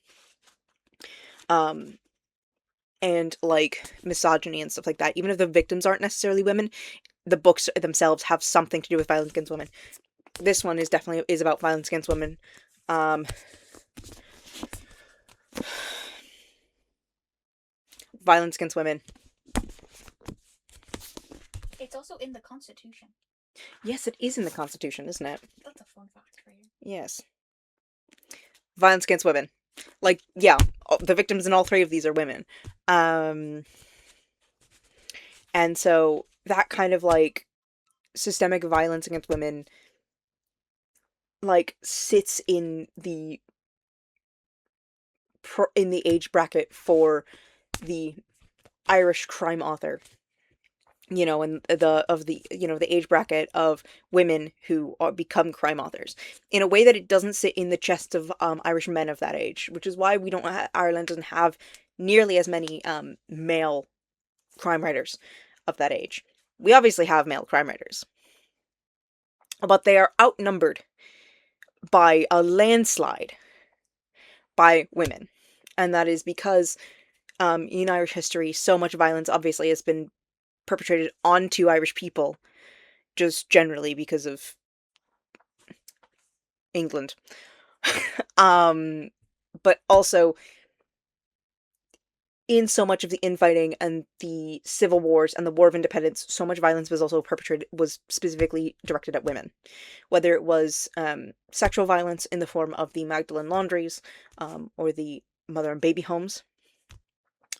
And like misogyny and stuff like that. Even if the victims aren't necessarily women, the books themselves have something to do with violence against women. This one is definitely about violence against women. Violence against women. It's also in the Constitution. Yes, it is in the Constitution, isn't it? That's a fun fact for you. Yes. Violence against women. Like, yeah, the victims in all three of these are women. And so that kind of like systemic violence against women like sits in the age bracket for the Irish crime author, and the age bracket of women who become crime authors, in a way that it doesn't sit in the chest of Irish men of that age, which is why we don't Ireland doesn't have nearly as many male crime writers of that age. We obviously have male crime writers, but they are outnumbered by a landslide by women, and that is because in Irish history, so much violence obviously has been perpetrated onto Irish people, just generally because of England. um, but also in so much of the infighting and the civil wars and the War of Independence, so much violence was also perpetrated, was specifically directed at women. Whether it was sexual violence in the form of the Magdalen laundries, or the mother and baby homes,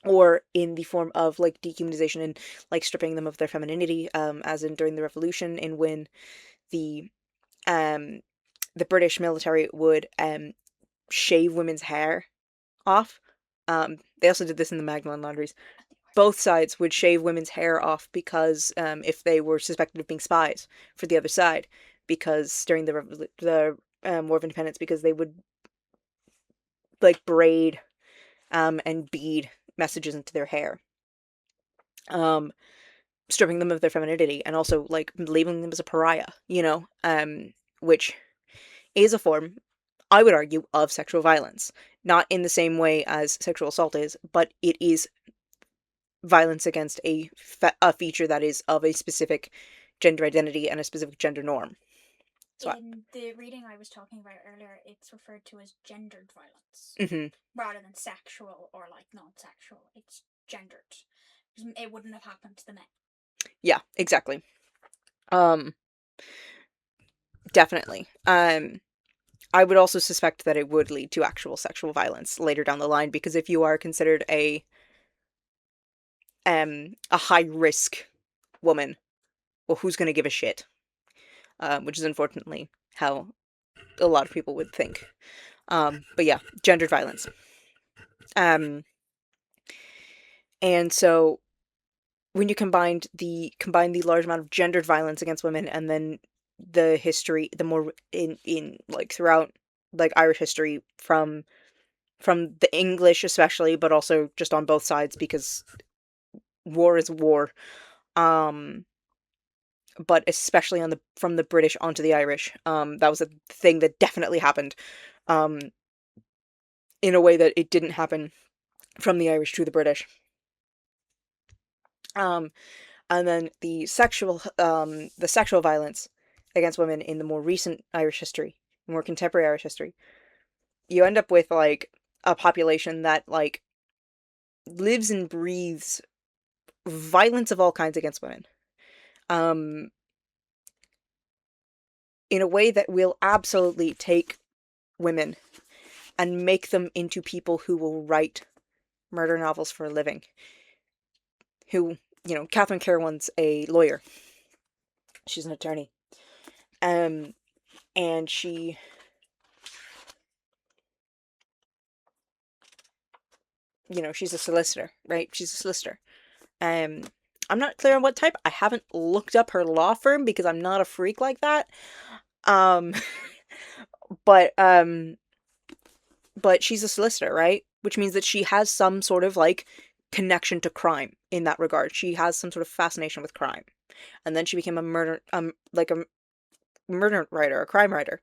or in the form of like dehumanization and like stripping them of their femininity, as in during the Revolution, in when the um, the British military would shave women's hair off. They also did this in the Magdalen laundries. Both sides would shave women's hair off because if they were suspected of being spies for the other side, because during the War of Independence, because they would like braid and bead messages into their hair, um, stripping them of their femininity, and also like labeling them as a pariah, which is a form, I would argue, of sexual violence. Not in the same way as sexual assault is, but it is violence against a feature that is of a specific gender identity and a specific gender norm. So, In the reading I was talking about earlier, it's referred to as gendered violence mhm. rather than sexual or like non-sexual. It's gendered. It wouldn't have happened to the men. Yeah, exactly. Um, Definitely. I would also suspect that it would lead to actual sexual violence later down the line, because if you are considered a high risk woman, well, who's going to give a shit? Which is unfortunately how a lot of people would think. But yeah, gendered violence. Um, and so when you combine the large amount of gendered violence against women, and then the history, the more in like throughout like Irish history, from the English especially, but also just on both sides, because war is war. Um, but especially on the from the British onto the Irish, that was a thing that definitely happened. Um, in a way that it didn't happen from the Irish to the British. Um, and then the sexual violence against women in the more recent Irish history, more contemporary Irish history, you end up with like a population that like lives and breathes violence of all kinds against women. Um, in a way that will absolutely take women and make them into people who will write murder novels for a living. Who, Catherine Carowan's a lawyer. She's an attorney. Um, and she's a solicitor, right? She's a solicitor. Um, I'm not clear on what type. I haven't looked up her law firm because I'm not a freak like that. Um, but she's a solicitor, right? Which means that she has some sort of like connection to crime in that regard. She has some sort of fascination with crime. And then she became a murder writer, a crime writer.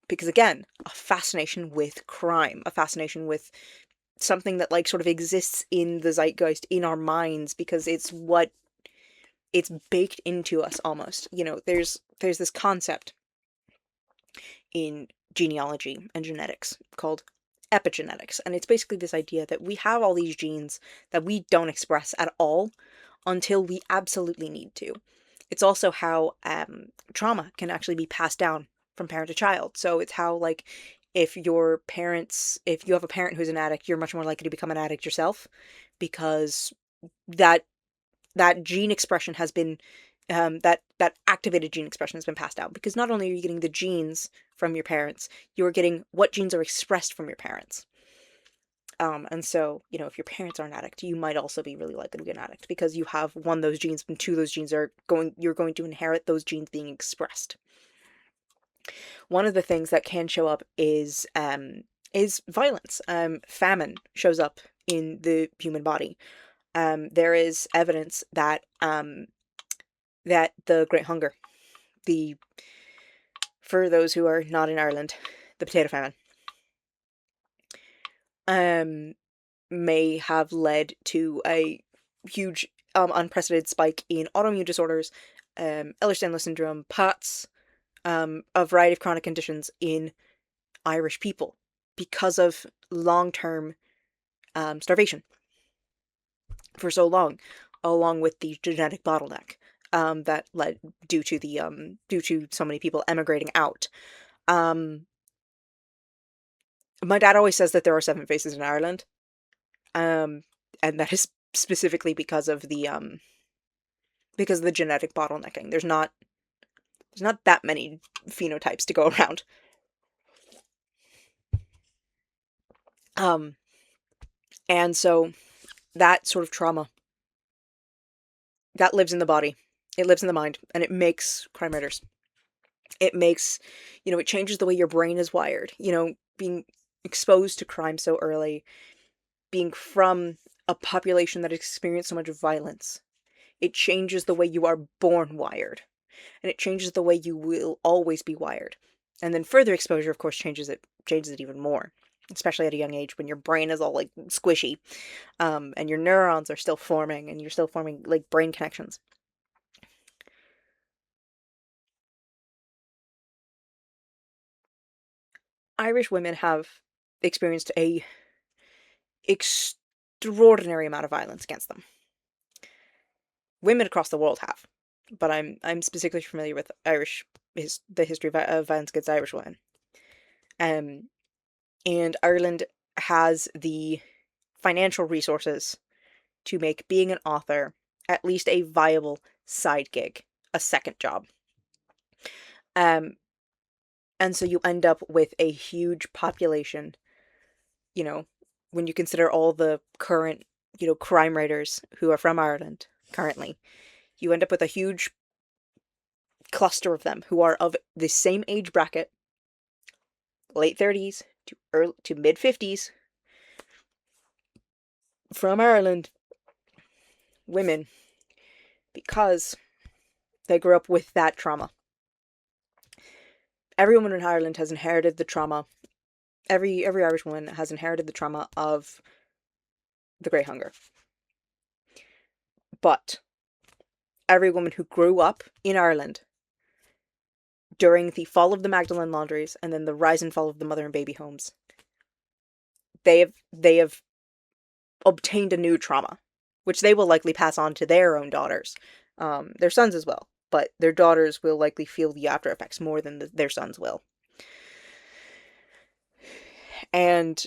Because again, a fascination with crime, a fascination with something that like sort of exists in the zeitgeist, in our minds, because it's baked into us almost. There's this concept in genealogy and genetics called epigenetics, and it's basically this idea that we have all these genes that we don't express at all until we absolutely need to. It's also how trauma can actually be passed down from parent to child. So it's how, like, if you have a parent who's an addict, you're much more likely to become an addict yourself, because that that gene expression has been that activated gene expression has been passed down, because not only are you getting the genes from your parents, you are getting what genes are expressed from your parents. And so, if your parents are an addict, you might also be really likely to be an addict because you have one, those genes, and two, those genes you're going to inherit those genes being expressed. One of the things that can show up is violence. Famine shows up in the human body. There is evidence that the Great Hunger, the for those who are not in Ireland, the potato famine, um, may have led to a huge, unprecedented spike in autoimmune disorders, Ehlers-Danlos syndrome, POTS, a variety of chronic conditions in Irish people because of long-term starvation for so long, along with the genetic bottleneck that led due to so many people emigrating out. Um, my dad always says that there are seven faces in Ireland, um, and that is specifically because of the genetic bottlenecking. There's not that many phenotypes to go around. Um, and so that sort of trauma that lives in the body, it lives in the mind, and it makes crime writers. It makes, it changes the way your brain is wired. Being exposed to crime so early, being from a population that experienced so much violence, it changes the way you are born wired, and it changes the way you will always be wired. And then further exposure, of course, changes it even more, especially at a young age when your brain is all like squishy, and your neurons are still forming, and you're still forming like brain connections. Irish women have experienced a extraordinary amount of violence against them. Women across the world have, but I'm specifically familiar with the history of violence against Irish women. Um, and Ireland has the financial resources to make being an author at least a viable side gig, a second job. Um, and so you end up with a huge population, you know, when you consider all the current, crime writers who are from Ireland currently, you end up with a huge cluster of them who are of the same age bracket, late 30s to mid 50s, from Ireland, women, because they grew up with that trauma. Every woman in Ireland has inherited the trauma. Every Irish woman has inherited the trauma of the Great Hunger. But every woman who grew up in Ireland during the fall of the Magdalen laundries and then the rise and fall of the mother and baby homes, they have obtained a new trauma, which they will likely pass on to their own daughters, their sons as well. But their daughters will likely feel the after effects more than their sons will. And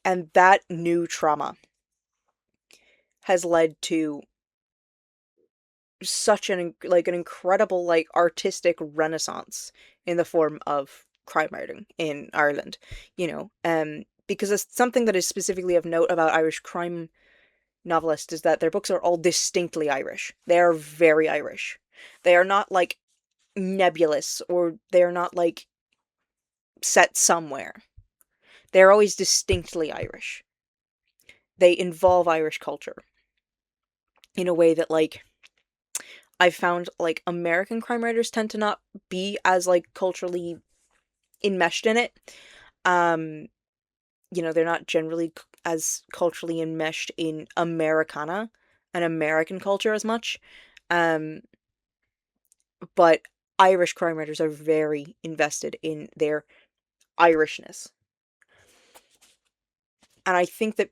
that new trauma has led to such an incredible artistic renaissance in the form of crime writing in Ireland, because it's something that is specifically of note about Irish crime novelists is that their books are all distinctly Irish. They are very Irish. They are not like nebulous, or they are not like set somewhere. They're always distinctly Irish. They involve Irish culture in a way that I've found American crime writers tend to not be as culturally enmeshed in it. Um, they're not generally as culturally enmeshed in Americana and American culture as much. Um, but Irish crime writers are very invested in their Irishness. And I think that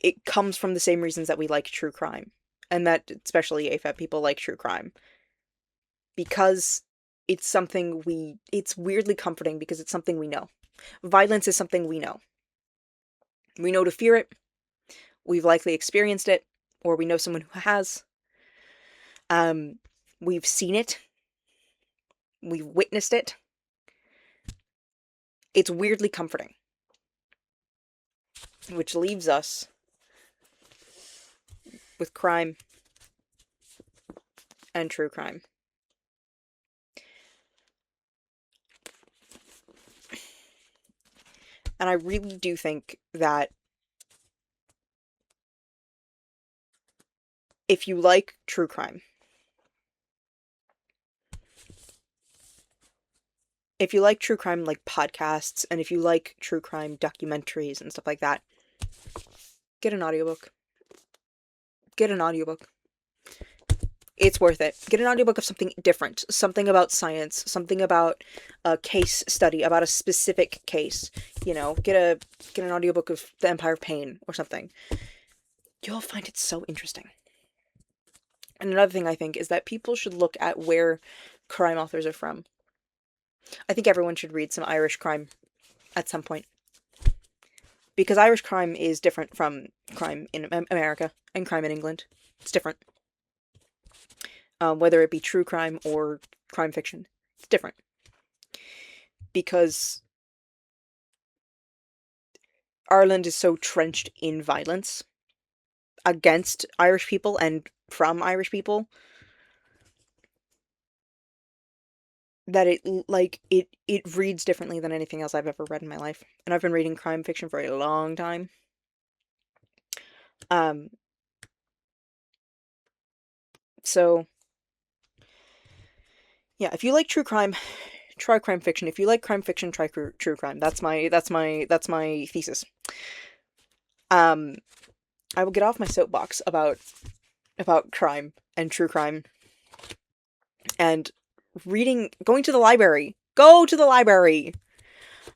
it comes from the same reasons that we like true crime. And that especially AFAB people like true crime. Because it's weirdly comforting because it's something we know. Violence is something we know. We know to fear it. We've likely experienced it, or we know someone who has. Um, we've seen it. We've witnessed it. It's weirdly comforting, which leaves us with crime and true crime. And I really do think that if you like true crime, if you like true crime like podcasts, and if you like true crime documentaries and stuff like that, get an audiobook. Get an audiobook. It's worth it. Get an audiobook of something different, something about science, something about a case study, about a specific case. You know, get an audiobook of The Empire of Pain or something. You'll find it so interesting. And another thing I think is that people should look at where crime authors are from. I think everyone should read some Irish crime at some point. Because Irish crime is different from crime in America and crime in England. It's different. Whether it be true crime or crime fiction. It's different. Because Ireland is so trenched in violence against Irish people and from Irish people that it reads differently than anything else I've ever read in my life. And I've been reading crime fiction for a long time. So yeah, if you like true crime, try crime fiction. If you like crime fiction, try true crime. That's my thesis. I will get off my soapbox about crime and true crime and going to the library. Go to the library.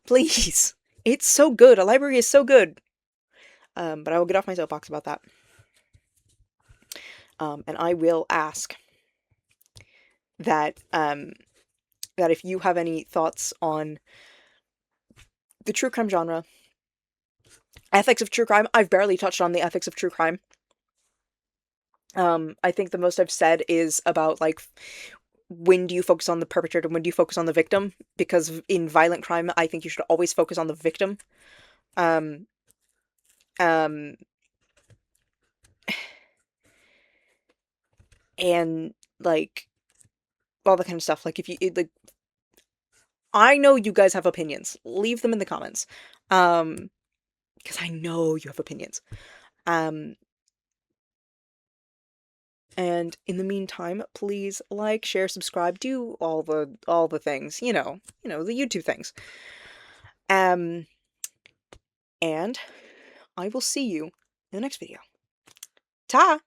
Please. It's so good. A library is so good. But I will get off my soapbox about that. And I will ask that that if you have any thoughts on the true crime genre, ethics of true crime. I've barely touched on the ethics of true crime. I think the most I've said is about like when do you focus on the perpetrator, when do you focus on the victim? Because in violent crime, I think you should always focus on the victim. Um, um, and like all that kind of stuff. Like if you like, I know you guys have opinions. Leave them in the comments. Because I know you have opinions. Um, and in the meantime, please like, share, subscribe, do all the things, the YouTube things. And I will see you in the next video. Ta!